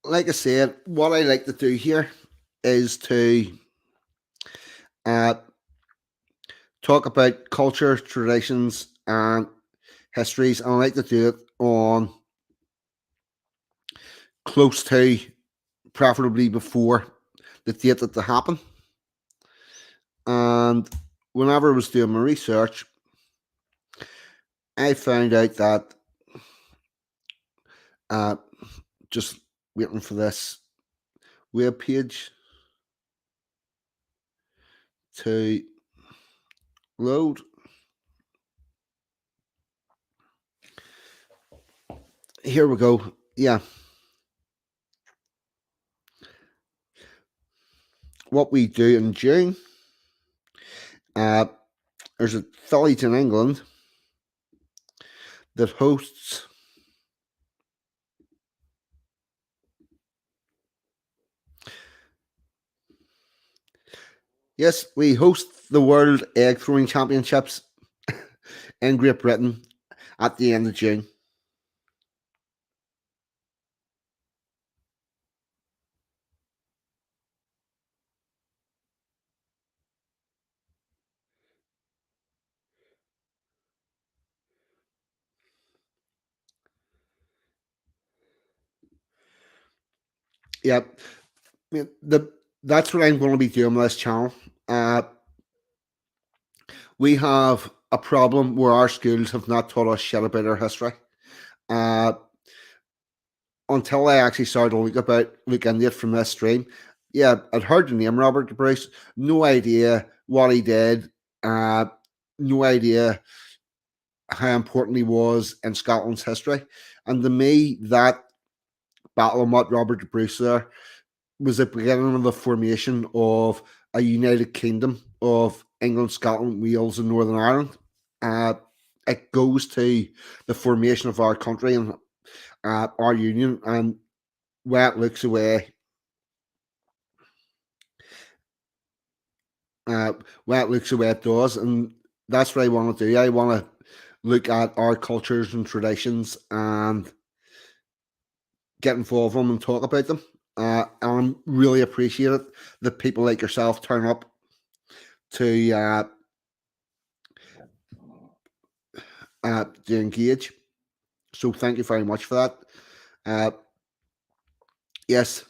like I said, what I like to do here is to uh, talk about culture, traditions, and histories, and I like to do it on close to, preferably before the date that they happen. And whenever I was doing my research, I found out that uh, just waiting for this web page to load. Here we go. Yeah. What we do in June, there's a village in England that hosts yes, we host the World Egg Throwing Championships in Great Britain at the end of June. Yeah, that's what I'm going to be doing with this channel. We have a problem where our schools have not taught us shit about our history. Until I actually started to look into it from this stream. Yeah, I'd heard the name Robert the Bruce, no idea what he did, no idea how important he was in Scotland's history. And to me, that battle of Robert the Bruce there was the beginning of the formation of a united kingdom of England, Scotland, Wales, and Northern Ireland. It goes to the formation of our country and our union, and where it looks away, where it looks the way it does, and that's what I want to do. I want to look at our cultures and traditions and get involved in them and talk about them. And I'm really appreciate it that people like yourself turn up to engage. So thank you very much for that. Yes,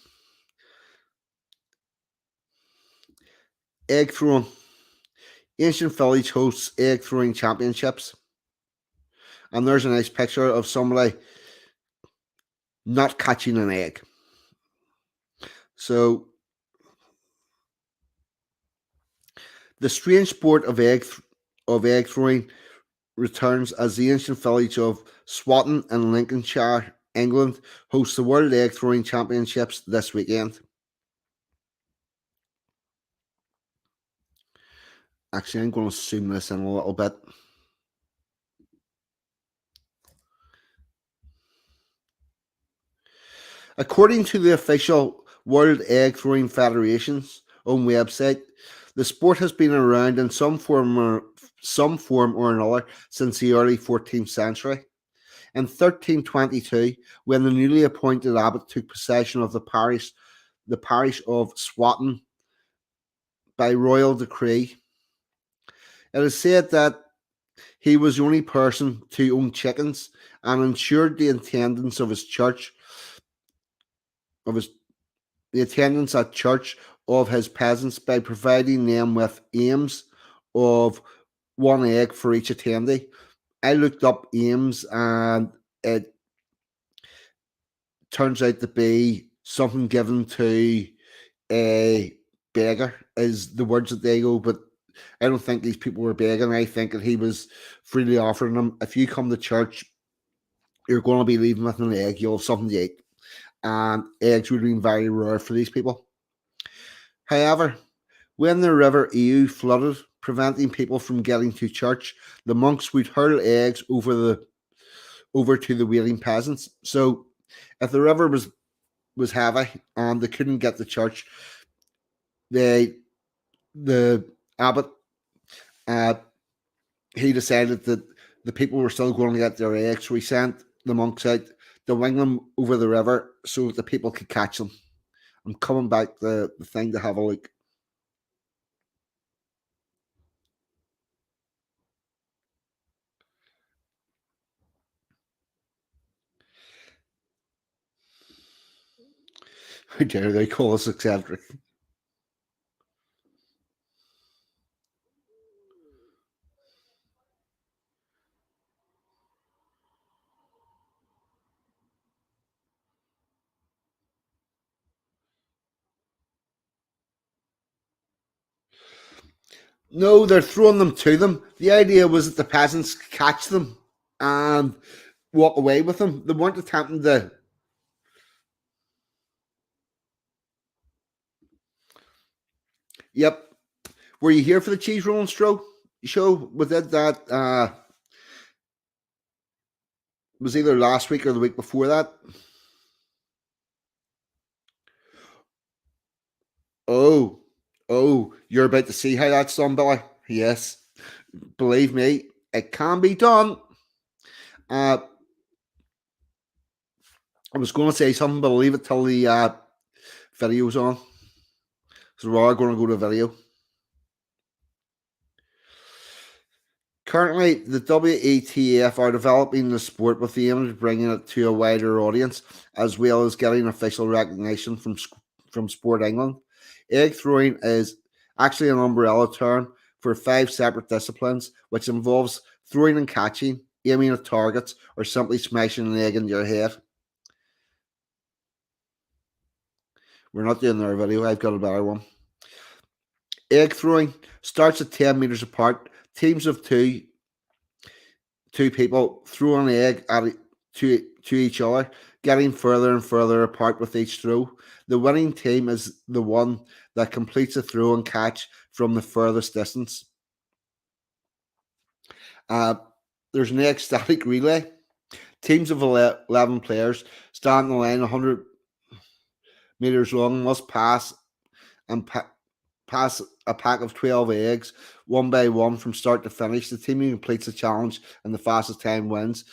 egg throwing. Ancient village hosts egg throwing championships, and there's a nice picture of somebody not catching an egg. So the strange sport of egg throwing returns as the ancient village of Swatton in Lincolnshire, England, hosts the World Egg Throwing Championships this weekend. Actually, I'm going to zoom this in a little bit. According to the official World Egg Throwing Federation's own website, the sport has been around in some form or another since the early 14th century. In 1322, when the newly appointed abbot took possession of the parish of Swatton by royal decree, it is said that he was the only person to own chickens and ensured the attendance of his church the attendance at church of his peasants by providing them with aims of one egg for each attendee. I looked up aims, and it turns out to be something given to a beggar, is the words that they go. But I don't think these people were begging. I think that he was freely offering them, if you come to church, you're going to be leaving with an egg. You'll have something to eat. And eggs would have been very rare for these people. However, when the River Ewe flooded, preventing people from getting to church, the monks would hurl eggs over to the waiting peasants. So, if the river was heavy and they couldn't get to church, the abbot, uh, he decided that the people were still going to get their eggs, so he sent the monks out to wing them over the river so that the people could catch them. I'm coming back the thing to have a look. How dare they call us eccentric? No, they're throwing them to them. The idea was that the peasants could catch them and walk away with them. They weren't attempting to. Yep. Were you here for the cheese rolling show? Was it that? Was either last week or the week before that? Oh, you're about to see how that's done, Billy. Yes, believe me, it can be done. Uh, I was going to say something, but I'll leave it till the video's on. So we're going to go to video. Currently, the WETF are developing the sport with the aim of bringing it to a wider audience, as well as getting official recognition from Sport England. Egg throwing is actually an umbrella term for 5 separate disciplines, which involves throwing and catching, aiming at targets, or simply smashing an egg into your head. We're not doing their video, I've got a better one. Egg throwing starts at 10 meters apart. Teams of two people throw an egg to each other, getting further and further apart with each throw. The winning team is the one that completes a throw and catch from the furthest distance. There's an egg static relay. Teams of 11 players stand in the line 100 meters long, must pass a pack of 12 eggs one by one from start to finish. The team who completes the challenge and the fastest time wins.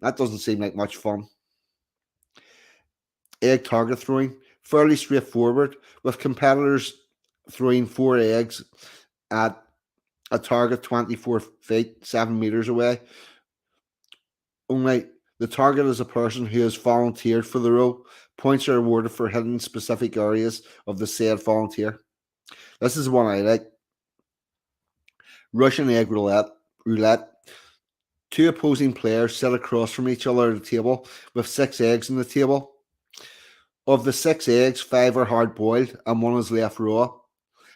That doesn't seem like much fun. Egg target throwing, fairly straightforward, with competitors throwing 4 eggs at a target 24 feet, 7 meters away. Only the target is a person who has volunteered for the role. Points are awarded for hitting specific areas of the said volunteer. This is one I like. Russian egg roulette. 2 opposing players sit across from each other at a table with 6 eggs on the table. Of the 6 eggs, 5 are hard boiled and 1 is left raw.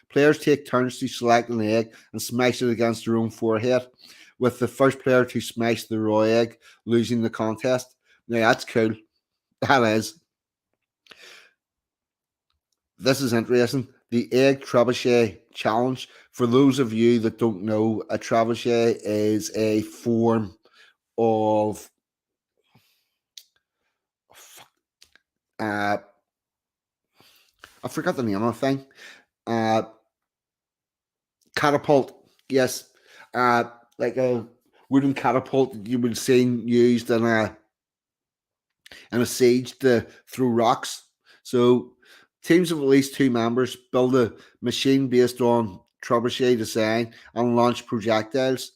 Players take turns to select an egg and smash it against their own forehead, with the first player to smash the raw egg losing the contest. Now that's cool. That is. This is interesting. The egg trebuchet challenge. For those of you that don't know, a trebuchet is a form of I forgot the name of the thing. Catapult. Yes. Like a wooden catapult that you would see used in a siege to throw rocks. So teams of at least 2 members build a machine based on trebuchet design and launch projectiles.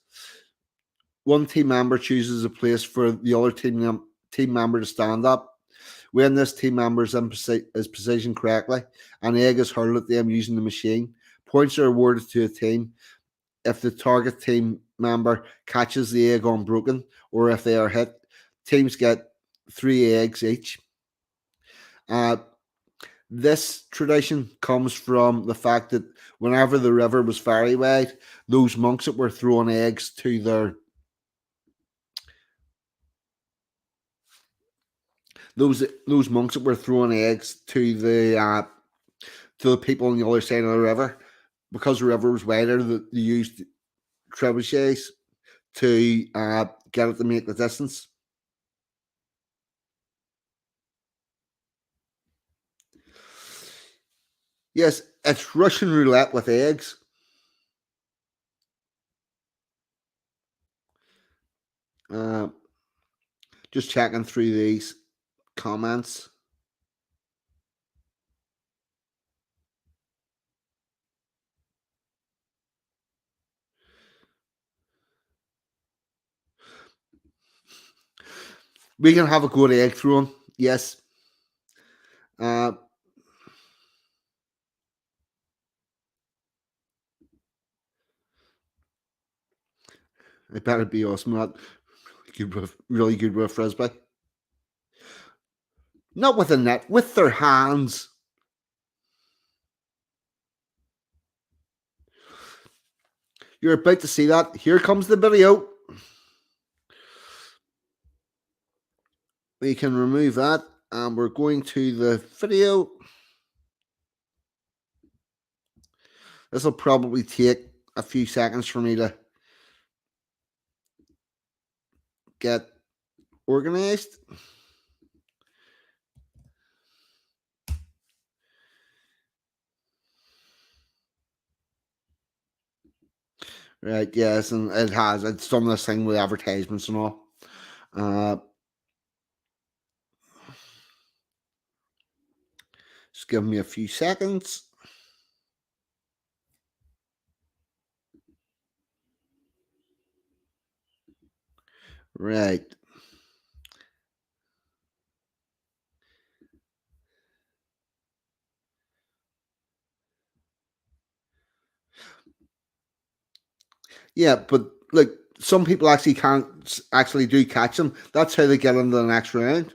One team member chooses a place for the other team member to stand up. When this team member is positioned correctly, an egg is hurled at them using the machine. Points are awarded to a team if the target team member catches the egg unbroken, or if they are hit, teams get 3 eggs each. This tradition comes from the fact that whenever the river was very wide, those monks that were throwing eggs to those monks that were throwing eggs to the people on the other side of the river, because the river was wider, they used trebuchets to get it to make the distance. Yes, it's Russian roulette with eggs. Just checking through these comments. We can have a good egg throwing, yes. It better be awesome. That really good with frisbee. Not with a net, with their hands. You're about to see that. Here comes the video. We can remove that, and we're going to the video. This will probably take a few seconds for me to get organized. Right, yes, and it's done this thing with advertisements and all. Just give me a few seconds. Right. Yeah, but look, some people actually can't actually do catch them. That's how they get into the next round.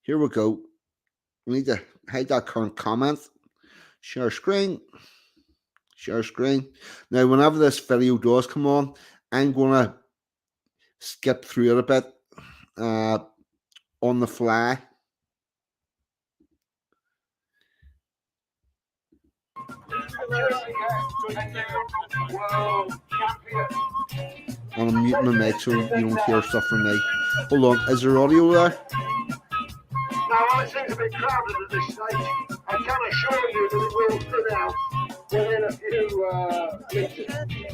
Here we go. We need to hide that current comment. Share screen. Share screen. Now, whenever this video does come on, I'm gonna skip through it a bit on the fly. And I'm muting my mic so you don't hear stuff from me. Hold on, is there audio there? Now, I seem a bit crowded at this stage. I can assure you that it will thin out within a few meters.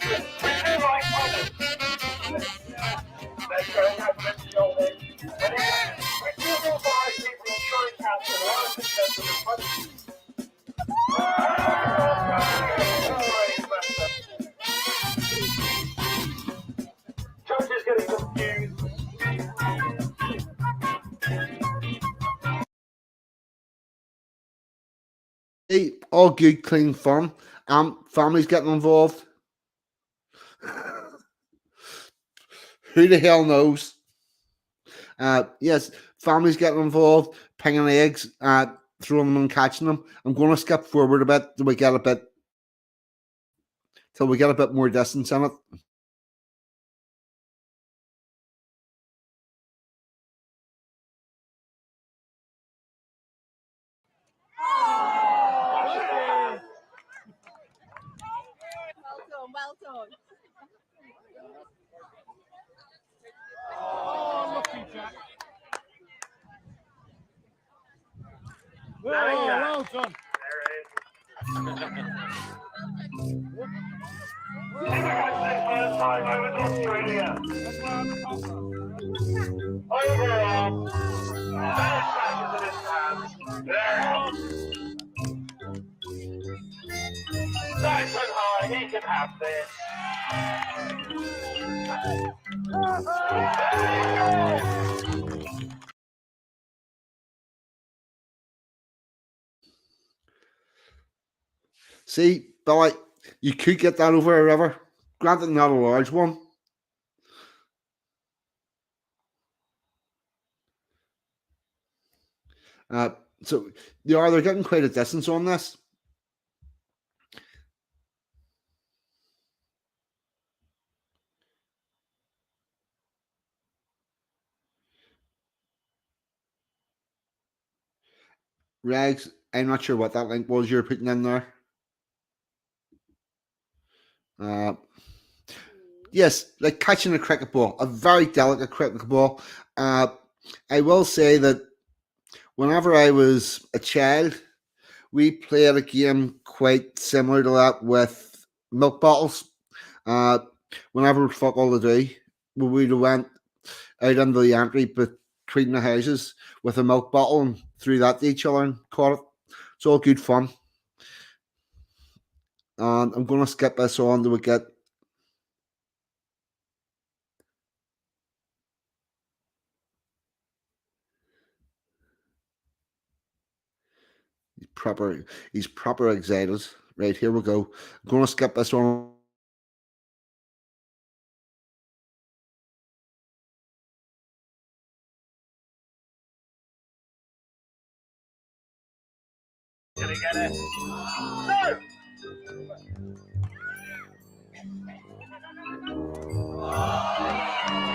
We do like others. They're going up with the old end. And we still will buy people insurance house and 100% of the money. Judge is getting confused. Hey, all good, clean fun. Families getting involved. Who the hell knows? Yes, families getting involved, pinging eggs, throwing them and catching them. I'm going to skip forward a bit till we get a bit more distance in it. Well done. Oh, lucky Jack. There you go. Well done. There it is. First time over to Australia. Overarm. Better scratches in his hands. There. Nice and high. He can have this. See, Billy, you could get that over a river. Granted, not a large one. Uh, so they're getting quite a distance on this. Regs, I'm not sure what that link was you're putting in there. Yes, like catching a cricket ball, a very delicate cricket ball. I will say that whenever I was a child, we played a game quite similar to that with milk bottles. Uh, whenever fuck all to do, we would have went out into the entry between the houses with a milk bottle and threw that to each other and caught it. It's all good fun. And I'm going to skip this on to get he's proper excited. Right, here we go. I'm going to skip this on. Gonna get it. No!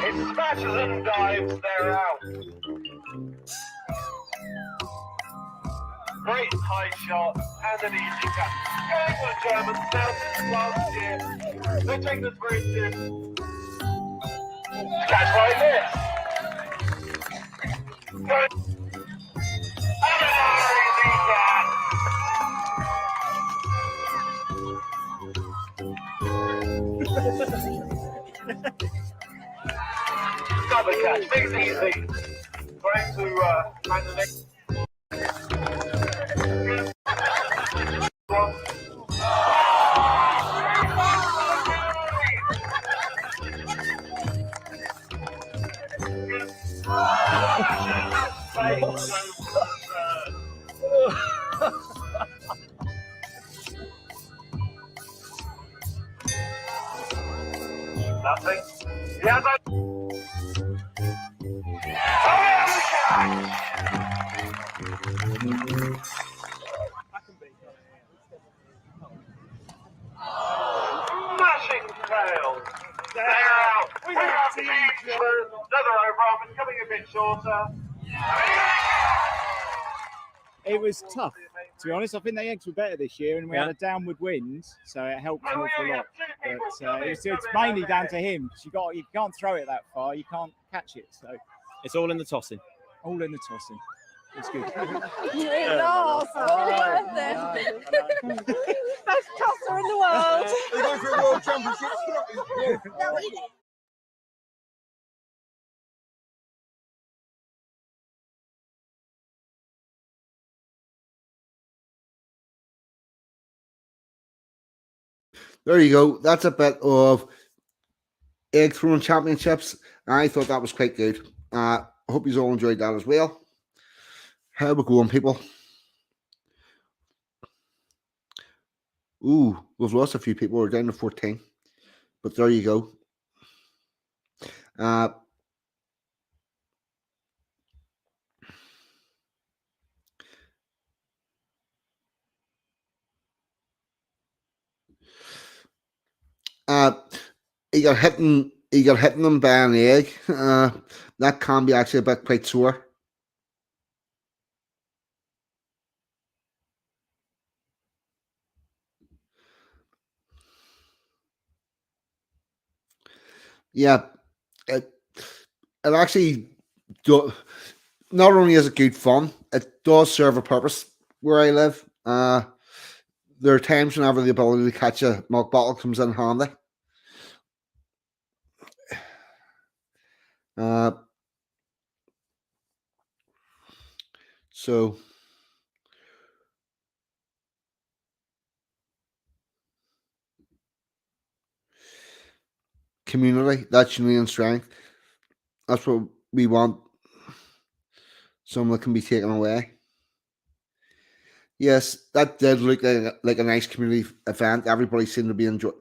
It smashes and dives, they're out. Great high shot and an easy catch. Going for the Germans now last year. They take this very soon. Catch like this. Good. And another easy catch. Another catch, makes it easy. Trying to find the next one. Nothing. Yeah, but smashing tails. They're out. We have the another over coming a bit shorter. It was tough, to be honest. I think the eggs were better this year, and we had a downward wind, so it helped an awful lot. But it's mainly down to him, because you can't throw it that far, you can't catch it. So it's all in the tossing. All in the tossing. It's good. We lost. All worth it. Best tosser in the world. They go for a world championship. No, we didn't. There you go. That's a bit of egg throwing championships. I thought that was quite good. I hope you all enjoyed that as well. How we going, people? Ooh, we've lost a few people. We're down to 14. But there you go. He got hitting them by an egg. That can be actually a bit quite sore. Yeah, it actually not only is it good fun, it does serve a purpose where I live. There are times whenever the ability to catch a milk bottle comes in handy. So community, that's unity and strength. That's what we want. Some that can be taken away. Yes, that did look like a nice community event. Everybody seemed to be enjoying.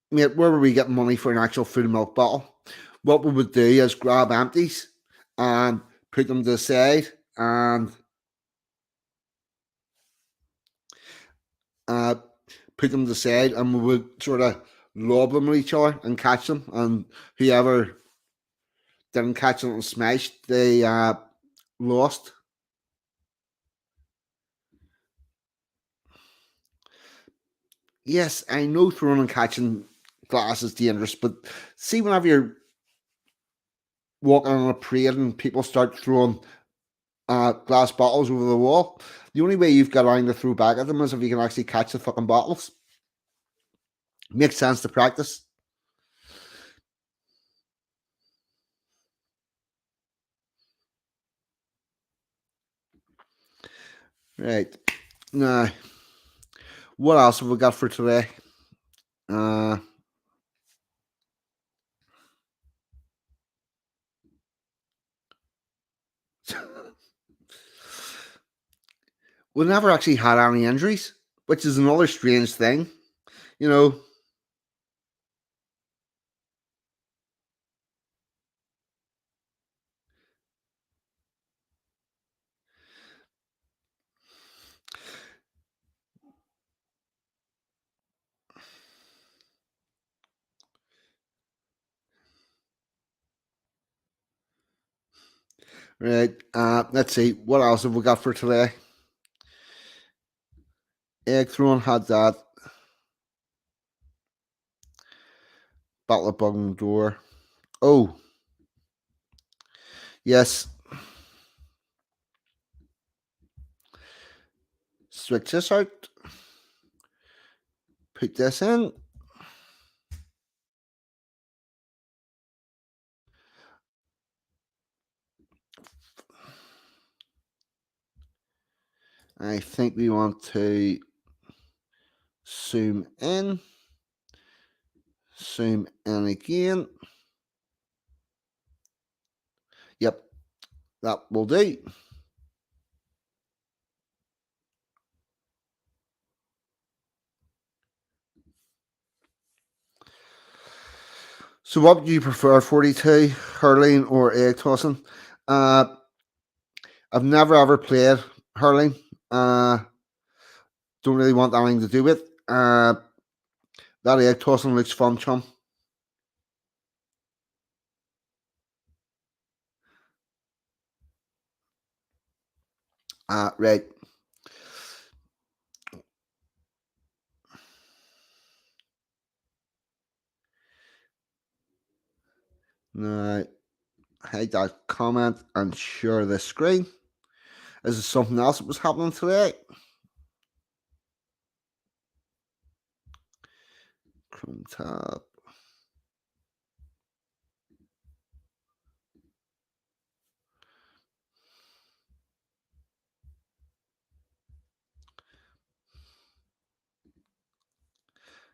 Mate, where were we getting money for an actual full milk bottle? What we would do is grab empties and put them to the side and uh, put them to the side, and we would sort of lob them at each other and catch them. And whoever didn't catch them and smashed, they lost. Yes, I know throwing and catching glass is dangerous, but see, whenever you're walking on a parade and people start throwing glass bottles over the wall, the only way you've got around to throw back at them is if you can actually catch the fucking bottles. Makes sense to practice. Right. Now, what else have we got for today? We never actually had any injuries, which is another strange thing. You know, right. Let's see. What else have we got for today? Egg throwing had that. Battle of Bung Door. Oh, yes. Switch this out. Put this in. I think we want to zoom in again. Yep, that will do. So what do you prefer, 42, hurling or egg tossing? I've never ever played hurling. Don't really want anything to do with. That egg tossing looks fun, chum. Right. Now, hide that comment and share the screen. Is there something else that was happening today? Chrome tab.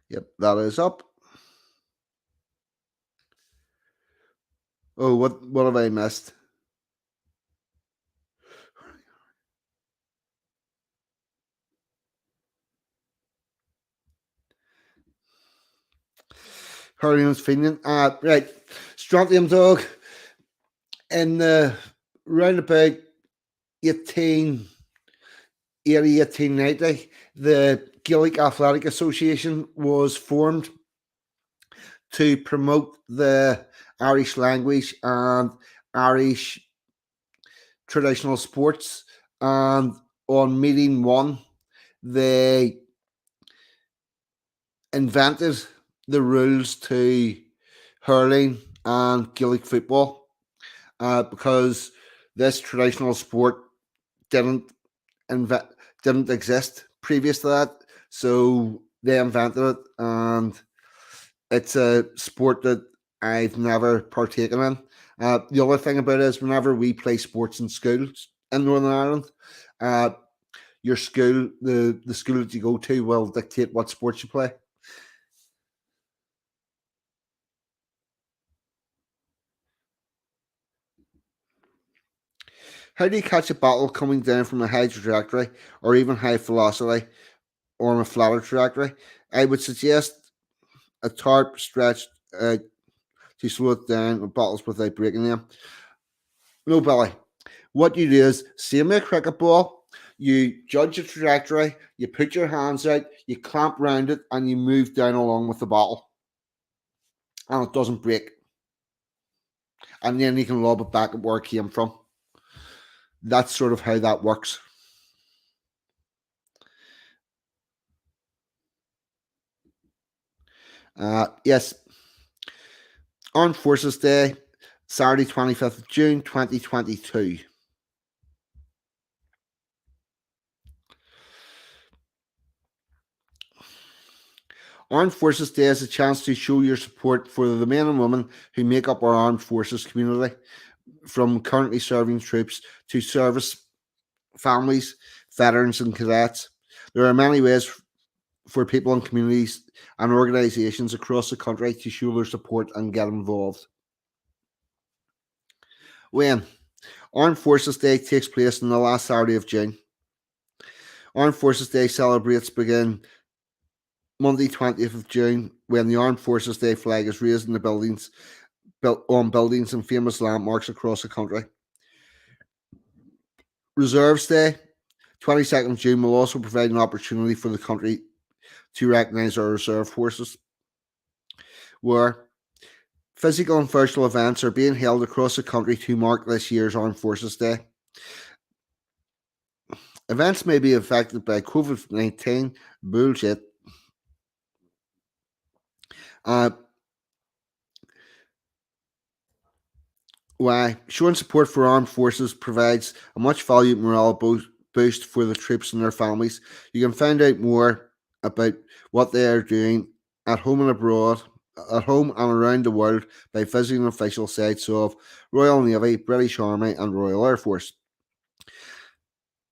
Yep, that is up. Oh, what have I missed? Hurling and feeding. Right. Strontium dog in the round about 1880, 1890, the Gaelic Athletic Association was formed to promote the Irish language and Irish traditional sports. And on meeting one, they invented the rules to hurling and Gaelic football because this traditional sport didn't didn't exist previous to that. So they invented it, and it's a sport that I've never partaken in. The other thing about it is whenever we play sports in schools in Northern Ireland, your school, the school that you go to, will dictate what sports you play. How do you catch a battle coming down from a high trajectory or even high velocity or on a flatter trajectory? I would suggest a tarp stretched to slow it down with battles without breaking them. No, Billy. What you do is, same with a cricket ball, you judge the trajectory, you put your hands out, you clamp round it, and you move down along with the ball. And it doesn't break. And then you can lob it back at where it came from. That's sort of how that works. Yes, Armed Forces Day, Saturday, 25th of June, 2022. Armed Forces Day is a chance to show your support for the men and women who make up our armed forces community, from currently serving troops to service families, veterans, and cadets. There are many ways for people and communities and organisations across the country to show their support and get involved. When Armed Forces Day takes place on the last Saturday of June. Armed Forces Day celebrates begin Monday, 20th of June, when the Armed Forces Day flag is raised in the buildings, on buildings and famous landmarks across the country. Reserves Day, 22nd of June, will also provide an opportunity for the country to recognise our reserve forces, where physical and virtual events are being held across the country to mark this year's Armed Forces Day. Events may be affected by COVID-19 bullshit. Why? Showing support for armed forces provides a much valued morale boost for the troops and their families. You can find out more about what they are doing at home and abroad, at home and around the world, by visiting official sites of Royal Navy, British Army, and Royal Air Force.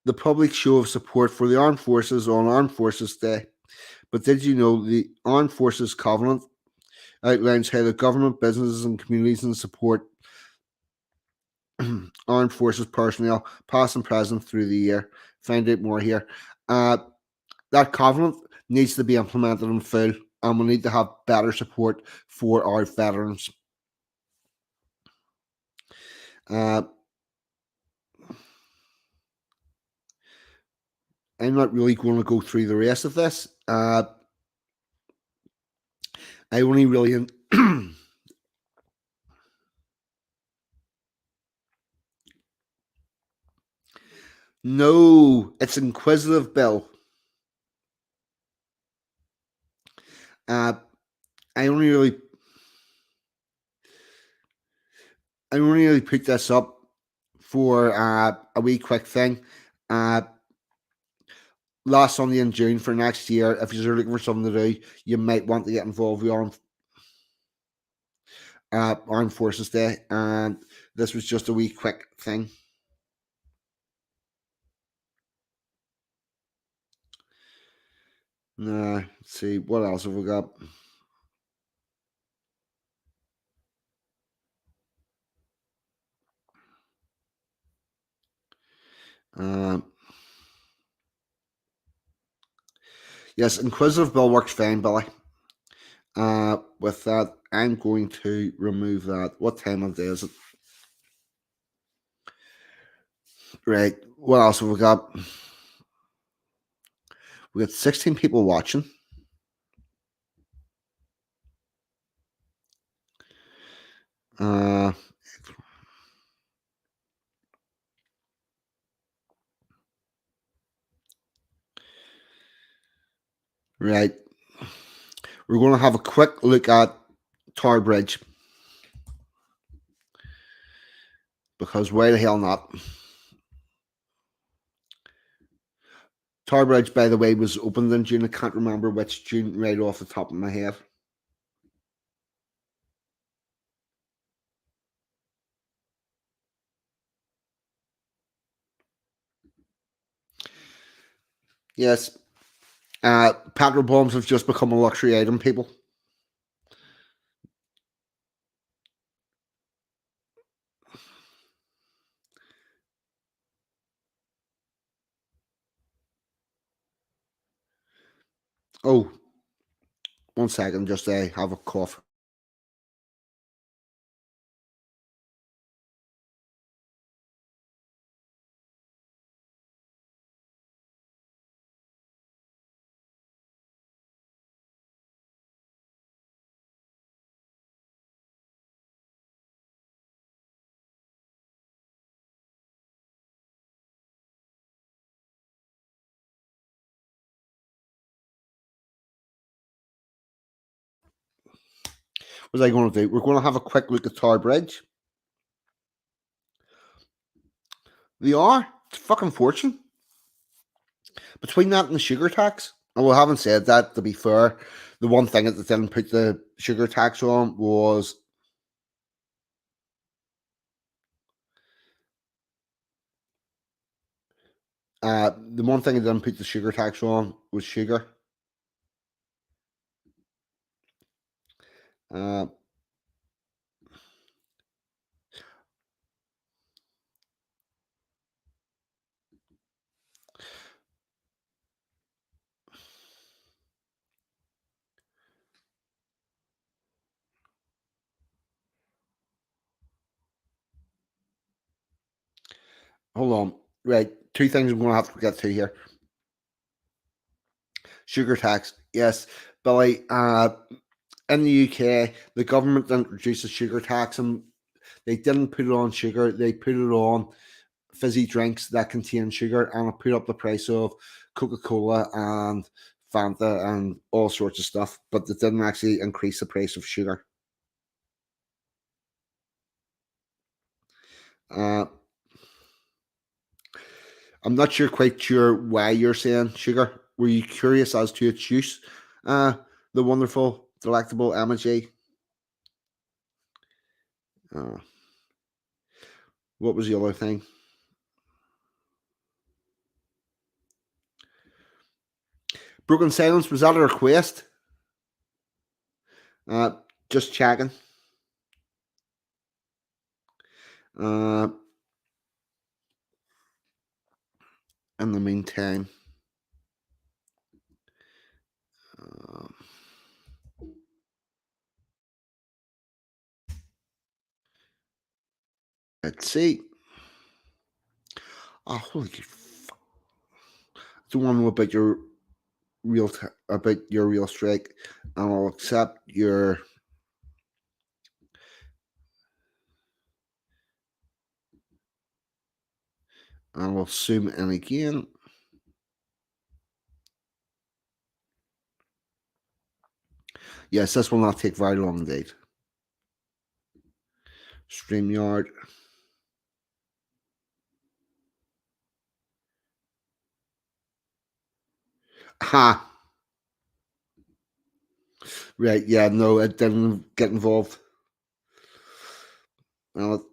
The public show of support for the armed forces on Armed Forces Day. But did you know the Armed Forces Covenant outlines how the government, businesses, and communities in support armed forces personnel, past and present, through the year? Find out more here. That covenant needs to be implemented in full, and we need to have better support for our veterans. I'm not really going to go through the rest of this. I only really No, it's Inquisitive Bill. I only really put this up for a wee quick thing. Last Sunday in June for next year, if you're looking for something to do, you might want to get involved with Armed Forces Day, and this was just a wee quick thing. Let's see, what else have we got? Yes, Inquisitive Bill works fine, Billy. With that, I'm going to remove that. What time of day is it? Right, what else have we got? We got 16 people watching. Right. We're going to have a quick look at Tower Bridge. Because why the hell not? Tower Bridge, by the way, was opened in June. I can't remember which June right off the top of my head. Yes. Petrol bombs have just become a luxury item, people. Oh, 1 second, just have a cough. What was I going to do? We're going to have a quick look at Tower Bridge. They are. It's a fucking fortune. Between that and the sugar tax, and we haven't said that, to be fair, the one thing that they didn't put the sugar tax on was the one thing they didn't put the sugar tax on was sugar. Uh, Hold on. Right. Two things I'm going to have to get to here. Sugar tax. Yes, Billy. In the UK, the government introduced a sugar tax, and they didn't put it on sugar. They put it on fizzy drinks that contain sugar, and it put up the price of Coca-Cola and Fanta and all sorts of stuff. But they didn't actually increase the price of sugar. Uh, I'm not quite sure why you're saying sugar. Were you curious as to its use? The wonderful, delectable MG. Uh, what was the other thing? Broken silence, was that a request? Uh, just checking. Uh, in the meantime, uh, let's see. Oh, holy fuck. I don't want to know about your real strike, and I'll accept your. And we'll zoom in again. Yes, this will not take very long indeed. StreamYard. Ha! Right, yeah, no, it didn't get involved. Well,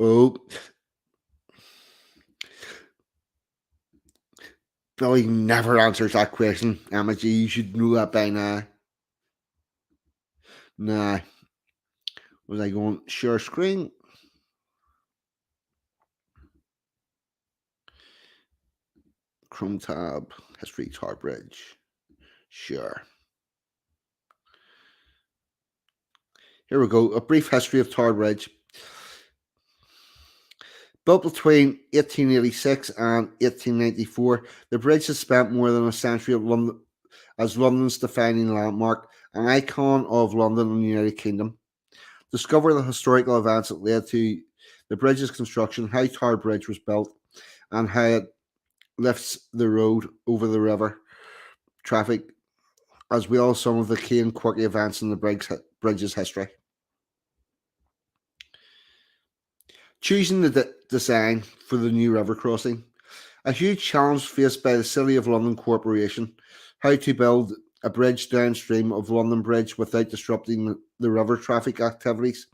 oh, Billy never answers that question. Amaji, you should know that by now. Nah. Was I going share screen? Chrome tab, history, Tar Bridge. Sure. Here we go. A brief history of Tar Bridge. Built between 1886 and 1894, the bridge has spent more than a century of London as London's defining landmark, an icon of London and the United Kingdom. Discover the historical events that led to the bridge's construction, how Tower Bridge was built, and how it lifts the road over the river traffic, as well as some of the key and quirky events in the bridge's history. Choosing the design for the new river crossing. A huge challenge faced by the City of London Corporation, how to build a bridge downstream of London Bridge without disrupting the river traffic activities.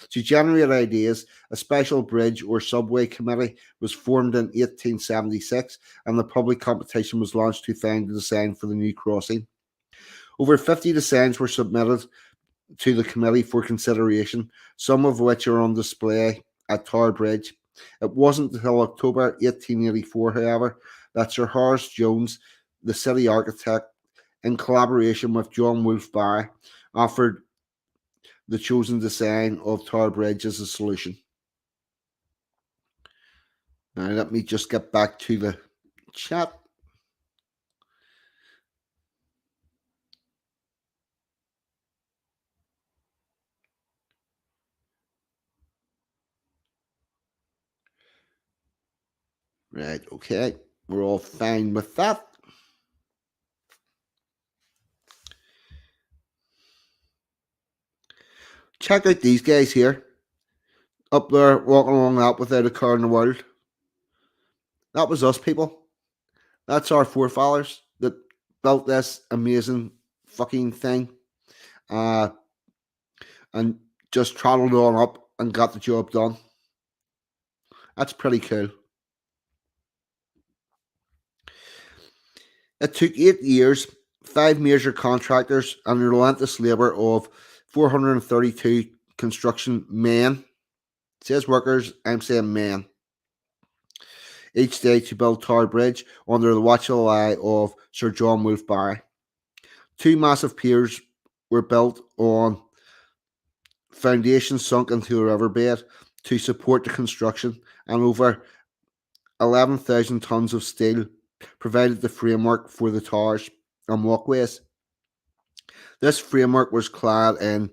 To generate ideas, a special bridge or subway committee was formed in 1876, and the public competition was launched to find the design for the new crossing. Over 50 designs were submitted to the committee for consideration, some of which are on display at Tower Bridge. It wasn't until October 1884, however, that Sir Horace Jones, the city architect, in collaboration with John Wolfe Barry, offered the chosen design of Tower Bridge as a solution. Now, let me just get back to the chat. Right, okay. We're all fine with that. Check out these guys here. Up there walking along that without a car in the world. That was us, people. That's our forefathers that built this amazing fucking thing. And just trottled on up and got the job done. That's pretty cool. It took 8 years, 5 major contractors, and the relentless labour of 432 construction men. It says workers, I'm saying men. Each day to build Tower Bridge under the watchful eye of Sir John Wolfe Barry. 2 massive piers were built on foundations sunk into the riverbed to support the construction, and over 11,000 tons of steel provided the framework for the towers and walkways. This framework was clad in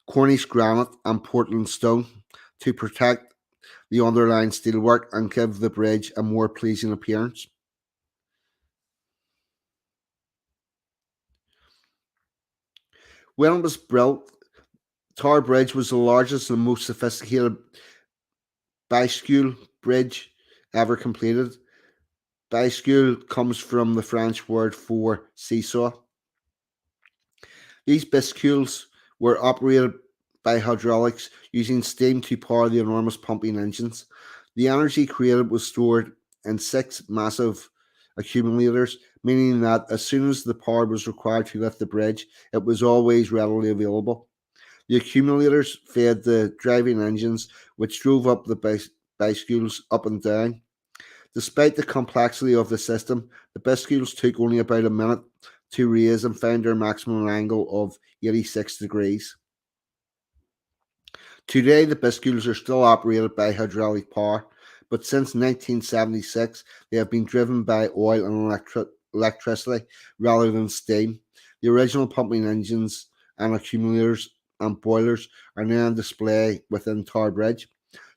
Cornish granite and Portland stone to protect the underlying steelwork and give the bridge a more pleasing appearance. When it was built, Tower Bridge was the largest and most sophisticated biscule bridge ever completed. Biscule comes from the French word for seesaw. These biscules were operated by hydraulics using steam to power the enormous pumping engines. The energy created was stored in 6 massive accumulators, meaning that as soon as the power was required to lift the bridge, it was always readily available. The accumulators fed the driving engines, which drove up the biscules up and down. Despite the complexity of the system, the biscules took only about a minute to raise and found their maximum angle of 86 degrees. Today, the biscules are still operated by hydraulic power, but since 1976, they have been driven by oil and electricity rather than steam. The original pumping engines and accumulators and boilers are now on display within Tower Bridge.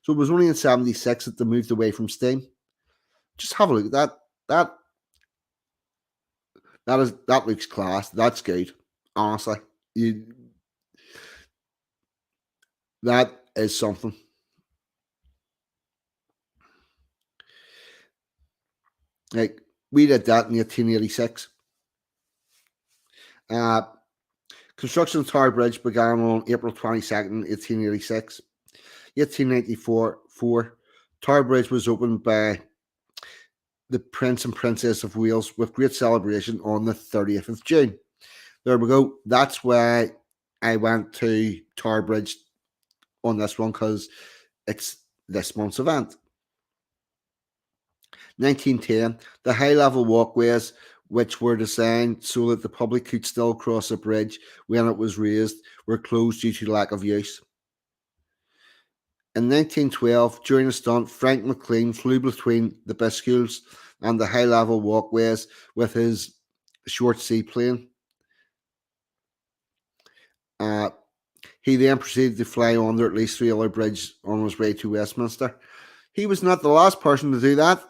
So it was only in 76 that they moved away from steam. Just have a look at that. That looks class. That's good. Honestly, that is something. Like, we did that in 1886. Construction of Tower Bridge began on April 22nd, 1886. 1894, Tower Bridge was opened by the Prince and Princess of Wales with great celebration on the 30th of June. There we go. That's why I went to Tower Bridge on this one, because it's this month's event. 1910, the high-level walkways, which were designed so that the public could still cross the bridge when it was raised, were closed due to lack of use. In 1912, during a stunt, Frank McLean flew between the biscules and the high-level walkways with his short seaplane. He then proceeded to fly under at least 3 other bridges on his way to Westminster. He was not the last person to do that,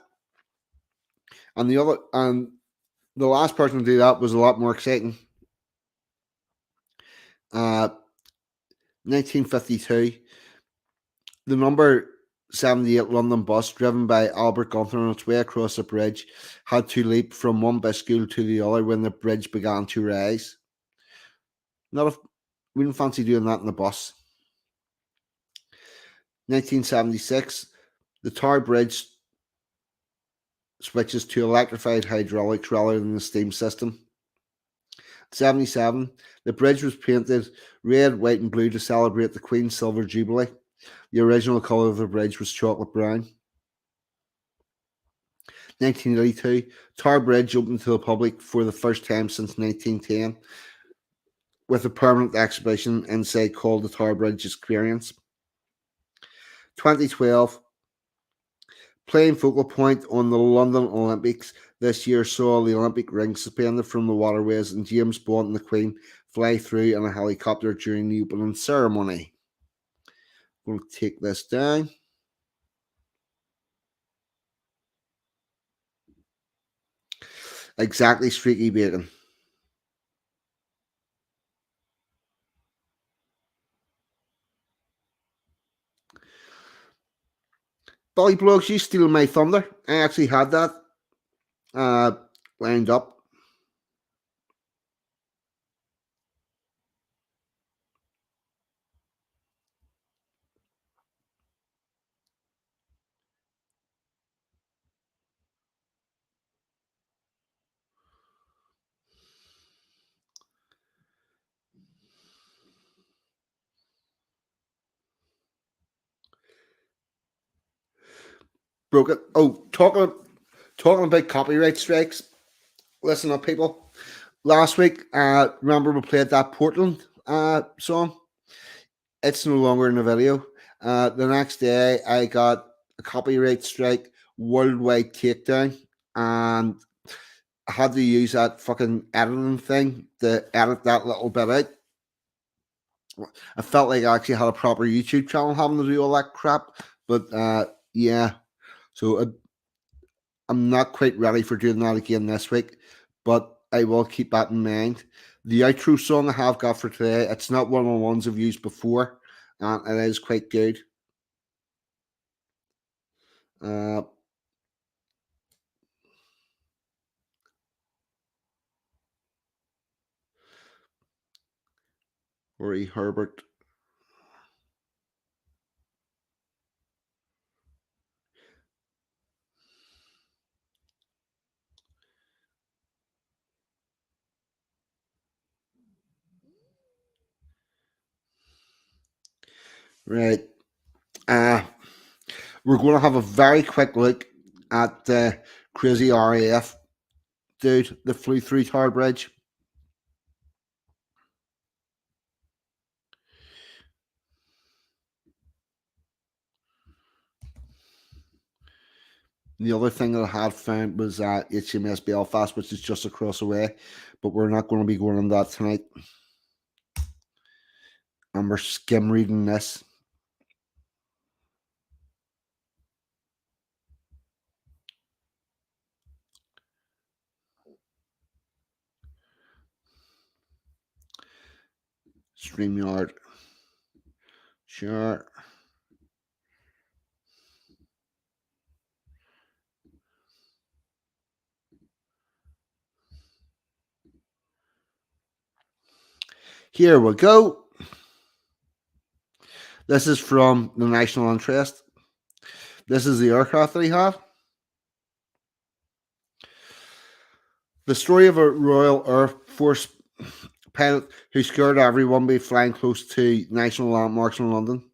and the last person to do that was a lot more exciting. 1952, the number 78 London bus, driven by Albert Gunther on its way across the bridge, had to leap from one biscule to the other when the bridge began to rise. We didn't fancy doing that in the bus. 1976, the Tower Bridge switches to electrified hydraulics rather than the steam system. 77, the bridge was painted red, white, and blue to celebrate the Queen's Silver Jubilee. The original colour of the bridge was chocolate brown. 1982, Tower Bridge opened to the public for the first time since 1910 with a permanent exhibition inside called the Tower Bridge Experience. 2012, playing focal point on the London Olympics this year saw the Olympic ring suspended from the waterways and James Bond and the Queen fly through in a helicopter during the opening ceremony. I'm going to take this down. Exactly, Streaky Bacon. Billy Blogs, you steal my thunder. I actually had that lined up. Broke it. Oh, talking about copyright strikes. Listen up, people. Last week, remember we played that Portland song? It's no longer in the video. The next day, I got a copyright strike, worldwide takedown, and I had to use that fucking editing thing to edit that little bit out. I felt like I actually had a proper YouTube channel having to do all that crap, but yeah. So I'm not quite ready for doing that again this week, but I will keep that in mind. The outro song I have got for today, it's not one of the ones I've used before, and it is quite good. Rory Herbert. Right. We're going to have a very quick look at the crazy RAF dude that flew through Tower Bridge. The other thing that I had found was HMS Belfast, which is just across the way, but we're not going to be going on that tonight. And we're skim reading this. StreamYard. Sure. Here we go. This is from the National Interest. This is the aircraft that he had. The story of a Royal Air Force pilot who scared everyone by flying close to national landmarks in London.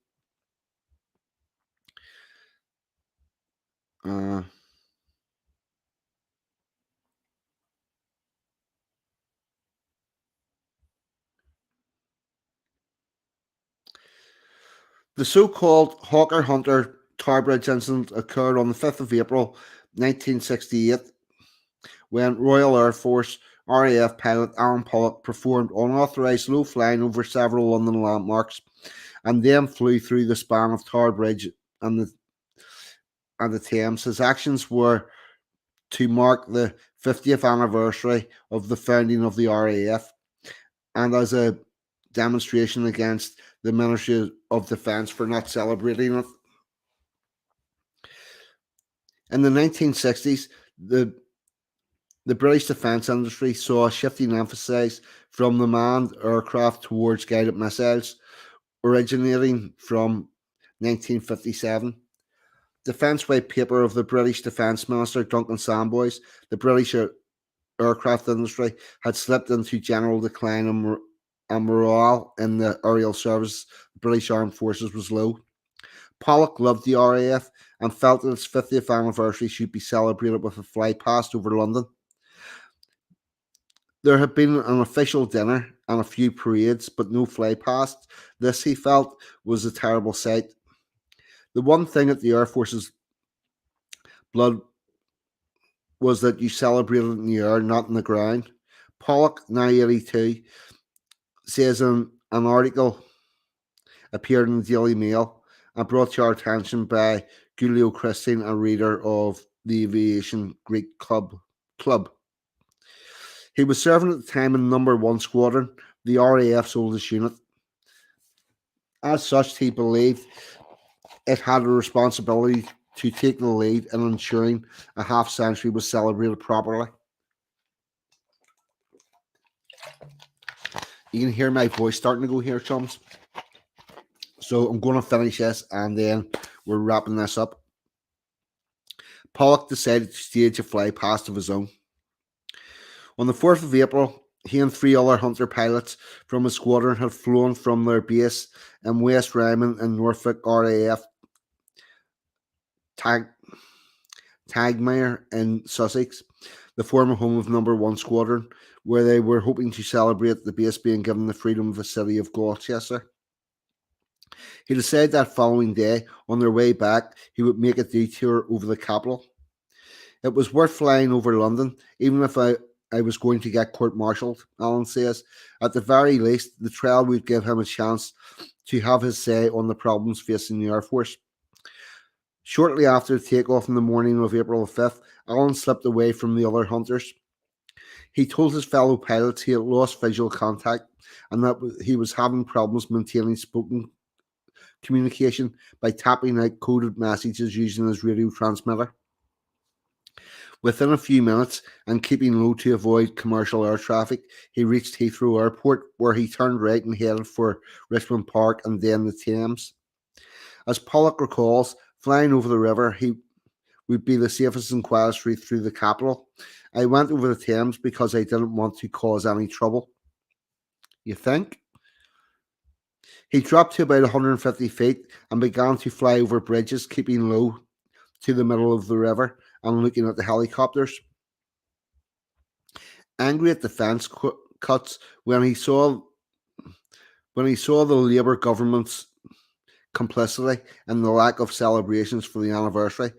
The so-called Hawker Hunter Tower Bridge incident occurred on the 5th of April 1968 when Royal Air Force RAF pilot Alan Pollock performed unauthorised low flying over several London landmarks and then flew through the span of Tower Bridge and the Thames. His actions were to mark the 50th anniversary of the founding of the RAF and as a demonstration against the Ministry of Defence for not celebrating it. In the 1960s, the British defence industry saw a shifting emphasis from the manned aircraft towards guided missiles, originating from 1957. Defence White Paper of the British Defence Minister Duncan Samboys, the British aircraft industry had slipped into general decline and morale in the aerial service. The British Armed Forces was low. Pollock loved the RAF and felt that its 50th anniversary should be celebrated with a fly past over London. There had been an official dinner and a few parades, but no fly past. This, he felt, was a terrible sight. The one thing at the Air Force's blood was that you celebrated in the air, not in the ground. Pollock, now 82, says in an article appeared in the Daily Mail and brought to our attention by Giulio Christine, a reader of the Aviation Greek Club. He was serving at the time in Number 1 Squadron, the RAF's oldest unit. As such, he believed it had a responsibility to take the lead in ensuring a half century was celebrated properly. You can hear my voice starting to go here, chums. So I'm going to finish this and then we're wrapping this up. Pollock decided to stage a fly past of his own. On the 4th of April, he and 3 other Hunter pilots from his squadron had flown from their base in West Ryman in Norfolk RAF Tagmire in Sussex, the former home of Number 1 Squadron, where they were hoping to celebrate the base being given the freedom of the city of Gloucester. He decided that following day, on their way back, he would make a detour over the capital. It was worth flying over London, even if I was going to get court-martialed, Alan says. At the very least, the trial would give him a chance to have his say on the problems facing the Air Force. Shortly after takeoff in the morning of April 5th, Alan slipped away from the other Hunters. He told his fellow pilots he had lost visual contact and that he was having problems maintaining spoken communication by tapping out coded messages using his radio transmitter. Within a few minutes, and keeping low to avoid commercial air traffic, he reached Heathrow Airport, where he turned right and headed for Richmond Park and then the Thames. As Pollock recalls, flying over the river he would be the safest and quietest route through the capital. I went over the Thames because I didn't want to cause any trouble. You think? He dropped to about 150 feet and began to fly over bridges, keeping low to the middle of the river and looking at the helicopters. Angry at the fence cuts when he saw the Labour government's complicity and the lack of celebrations for the anniversary,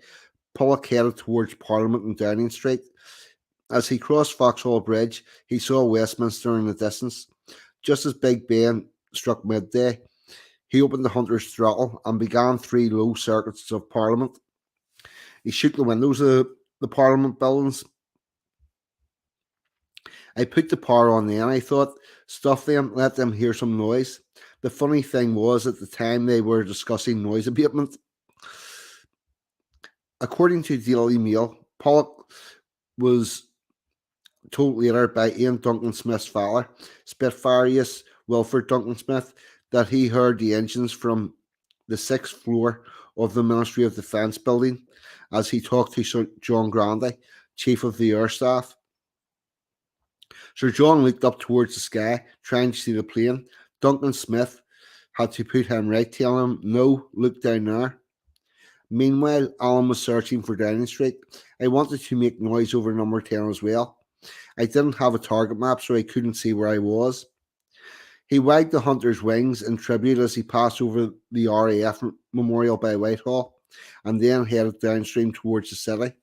Pollock headed towards Parliament and Downing Street. As he crossed Vauxhall Bridge, he saw Westminster in the distance. Just as Big Ben struck midday, he opened the Hunter's throttle and began 3 low circuits of Parliament. He shook the windows of the Parliament buildings. I put the power on then, I thought. Stuff them, let them hear some noise. The funny thing was, at the time they were discussing noise abatement. According to Daily Mail, Pollock was told later by Ian Duncan Smith's father, Spitfire Wilfred Duncan Smith, that he heard the engines from the 6th floor of the Ministry of Defence building as he talked to Sir John Grundy, Chief of the Air Staff. Sir John looked up towards the sky, trying to see the plane. Duncan Smith had to put him right, telling him, "No, look down there." Meanwhile, Alan was searching for Downing Street. I wanted to make noise over number 10 as well. I didn't have a target map, so I couldn't see where I was. He wagged the Hunter's wings in tribute as he passed over the RAF Memorial by Whitehall and then headed downstream towards the city.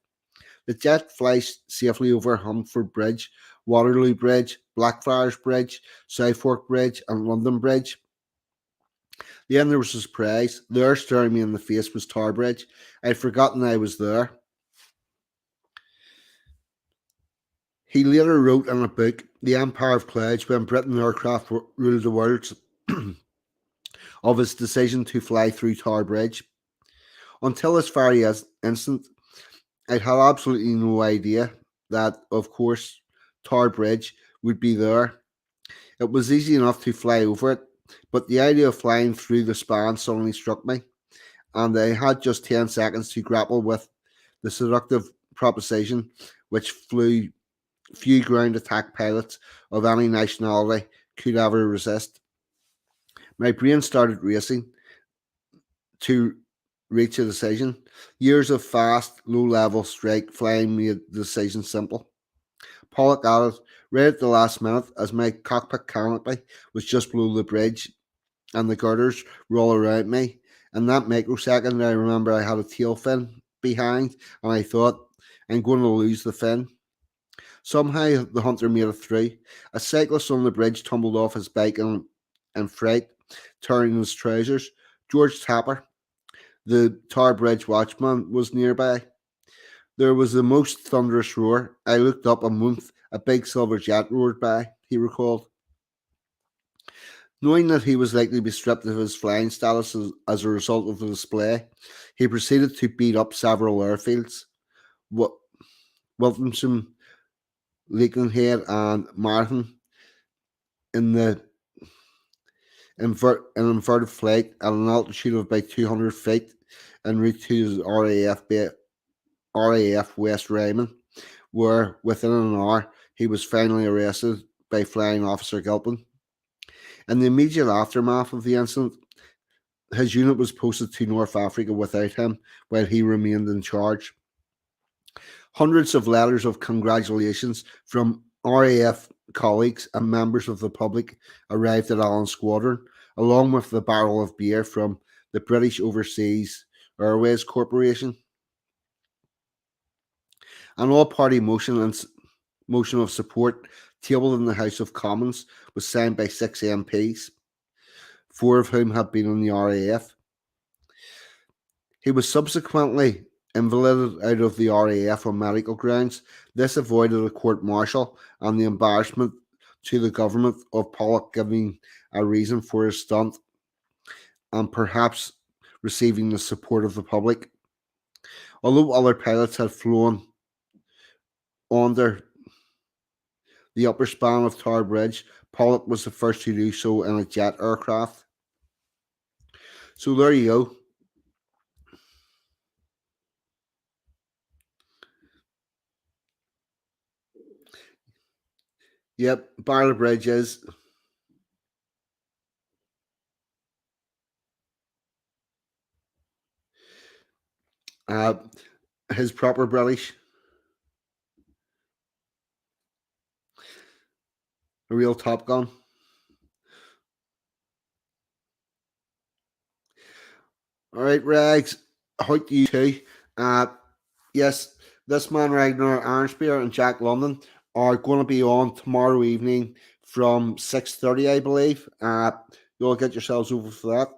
The jet flies safely over Humford Bridge, Waterloo Bridge, Blackfriars Bridge, Southwark Bridge, and London Bridge. Then there was a surprise. There, staring me in the face, was Tower Bridge. I'd forgotten I was there. He later wrote in a book, The Empire of Clouds, when Britain aircraft ruled the world, of his decision to fly through Tower Bridge. Until this very instant, I'd had absolutely no idea that, of course, Tower Bridge would be there. It was easy enough to fly over it, but the idea of flying through the span suddenly struck me, and I had just 10 seconds to grapple with the seductive proposition which few ground attack pilots of any nationality could ever resist. My brain started racing to reach a decision. Years of fast, low-level strike flying made the decision simple. Pollock added, right at the last minute, as my cockpit canopy was just below the bridge and the girders were all around me. In that microsecond, I remember I had a tail fin behind, and I thought, I'm going to lose the fin. Somehow, the hunter made it through. A cyclist on the bridge tumbled off his bike in fright, tearing his trousers. George Tapper, the Tower Bridge watchman, was nearby. There was the most thunderous roar. I looked up and whoomph, a big silver jet roared by, he recalled. Knowing that he was likely to be stripped of his flying status as a result of the display, he proceeded to beat up several airfields. Wiltonshire, Lakenhead, and Marathon in the an inverted flight at an altitude of about 200 feet en route to his RAF West Raymond, where within an hour he was finally arrested by Flying Officer Gilpin. In the immediate aftermath of the incident, his unit was posted to North Africa without him while he remained in charge. Hundreds of letters of congratulations from RAF colleagues and members of the public arrived at Allen's squadron, along with the barrel of beer from the British Overseas Airways Corporation. An all-party motion of support tabled in the House of Commons was signed by 6 MPs, 4 of whom had been in the RAF. He was subsequently invalided out of the RAF on medical grounds. This avoided a court-martial and the embarrassment to the government of Pollock giving a reason for his stunt and perhaps receiving the support of the public. Although other pilots had flown under the upper span of Tower Bridge, Pollock was the first to do so in a jet aircraft. So there you go. Yep, Barlow Bridge is. His proper British. A real Top Gun. All right, Rags. How do you two? Yes, this man Ragnar Arnspear and Jack London are going to be on tomorrow evening from 6:30, I believe. You'll get yourselves over for that.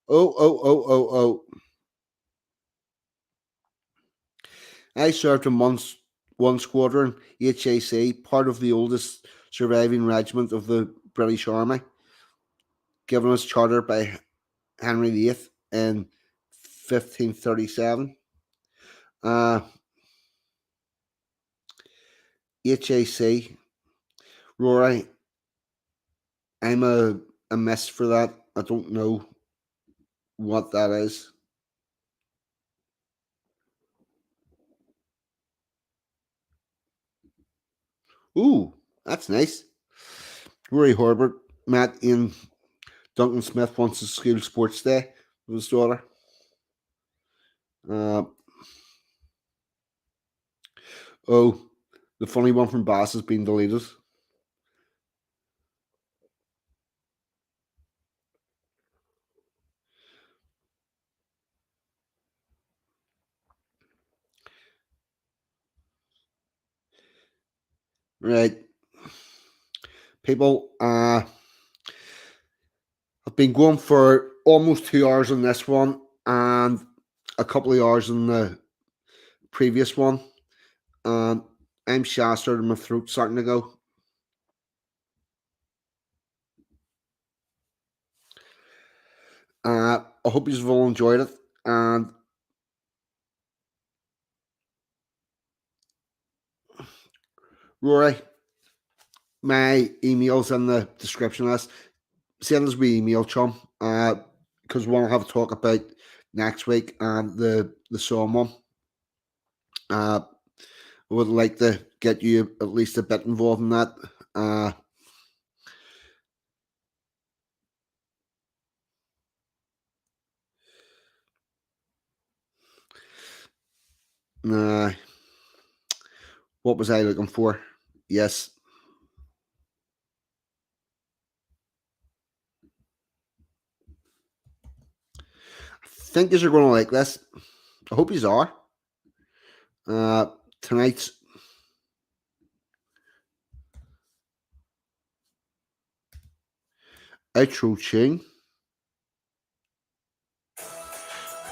Oh. I served in one squadron, HAC, part of the oldest surviving regiment of the British Army, given its charter by Henry VIII in 1537. HAC, Rory, I'm a miss for that. I don't know what that is. Ooh, that's nice. Rory Herbert met Ian Duncan Smith once at school sports day with his daughter. The funny one from Bass has been deleted. Right. People, I've been going for almost 2 hours on this one and a couple of hours on the previous one. And I'm shastered and my throat's starting to go. I hope you've all enjoyed it. And Rory, my email's in the description list. Send us me email, chum, because we want to have a talk about next week and the Psalm one. I would like to get you at least a bit involved in that. Uh, what was I looking for? Yes. I think you're going to like this. I hope you are. Tonight's outro tune.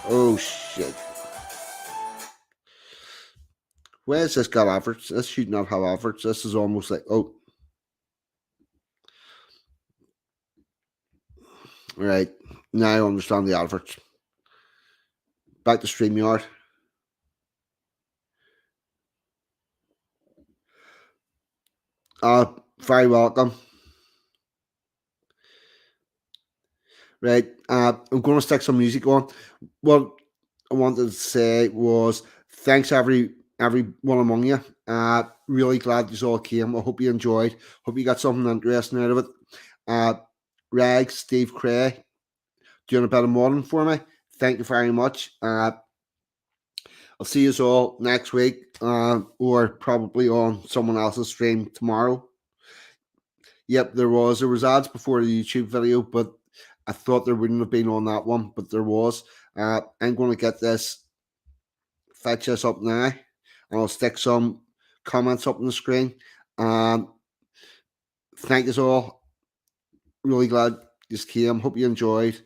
Oh shit. Where's this got adverts? This should not have adverts. This is almost like, oh. Right. Now I understand the adverts. Back to StreamYard. Very welcome. Right. I'm going to stick some music on. What I wanted to say was thanks every one among you. Really glad you all came. I hope you enjoyed. Hope you got something interesting out of it. Reg, Steve Cray, doing a bit of modeling for me. Thank you very much. I'll see you all next week, or probably on someone else's stream tomorrow. Yep, there was ads before the YouTube video, but I thought there wouldn't have been on that one, but there was. I'm going to get this, fetch this up now, and I'll stick some comments up on the screen. Thank you all. Really glad you came. Hope you enjoyed.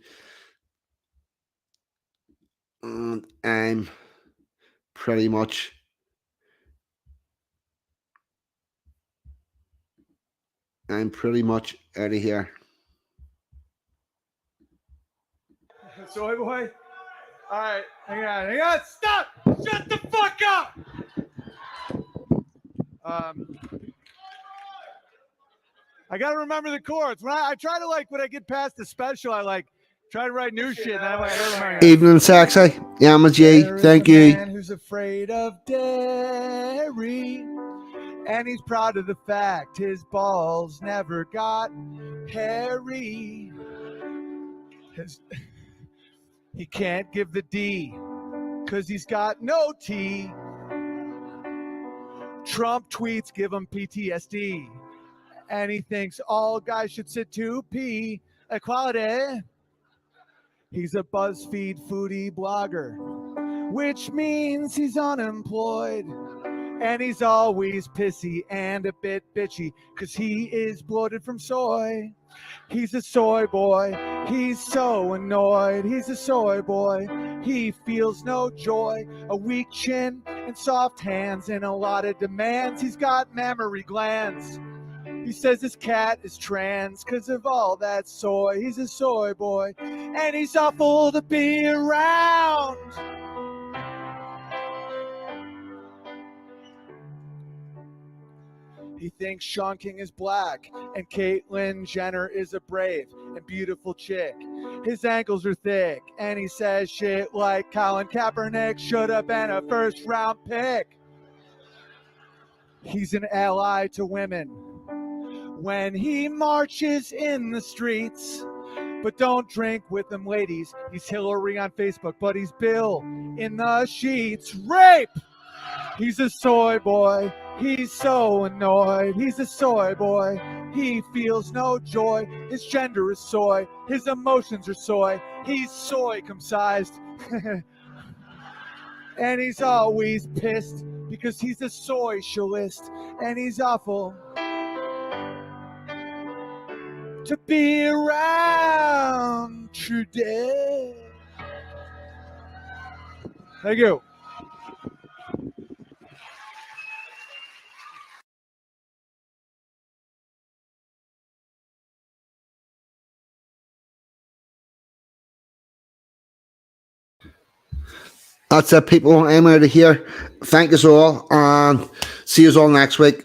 And I'm pretty much out of here. Soy boy. All right, hang on. Stop! Shut the fuck up! I gotta remember the chords. When I try to when I get past the special, I try to write new shit. And I'm like, I don't remember. Evening, Sexy. Yama G. Thank you. Man who's afraid of dairy, and he's proud of the fact his balls never got hairy. He can't give the D, cause he's got no T. Trump tweets give him PTSD, and he thinks all guys should sit to pee. Equality. He's a BuzzFeed foodie blogger, which means he's unemployed. And he's always pissy and a bit bitchy, cause he is bloated from soy. He's a soy boy, he's so annoyed. He's a soy boy, he feels no joy. A weak chin and soft hands and a lot of demands. He's got mammary glands. He says his cat is trans cause of all that soy. He's a soy boy and he's awful to be around. He thinks Sean King is black and Caitlyn Jenner is a brave and beautiful chick. His ankles are thick and he says shit like Colin Kaepernick should have been a first round pick. He's an ally to women when he marches in the streets. But don't drink with them ladies. He's Hillary on Facebook, but he's Bill in the sheets. Rape! He's a soy boy. He's so annoyed. He's a soy boy. He feels no joy. His gender is soy. His emotions are soy. He's soy-cum-sized. And he's always pissed because he's a socialist. And he's awful to be around today. Thank you. That's it, people. I'm out of here. Thank you all, and see you all next week.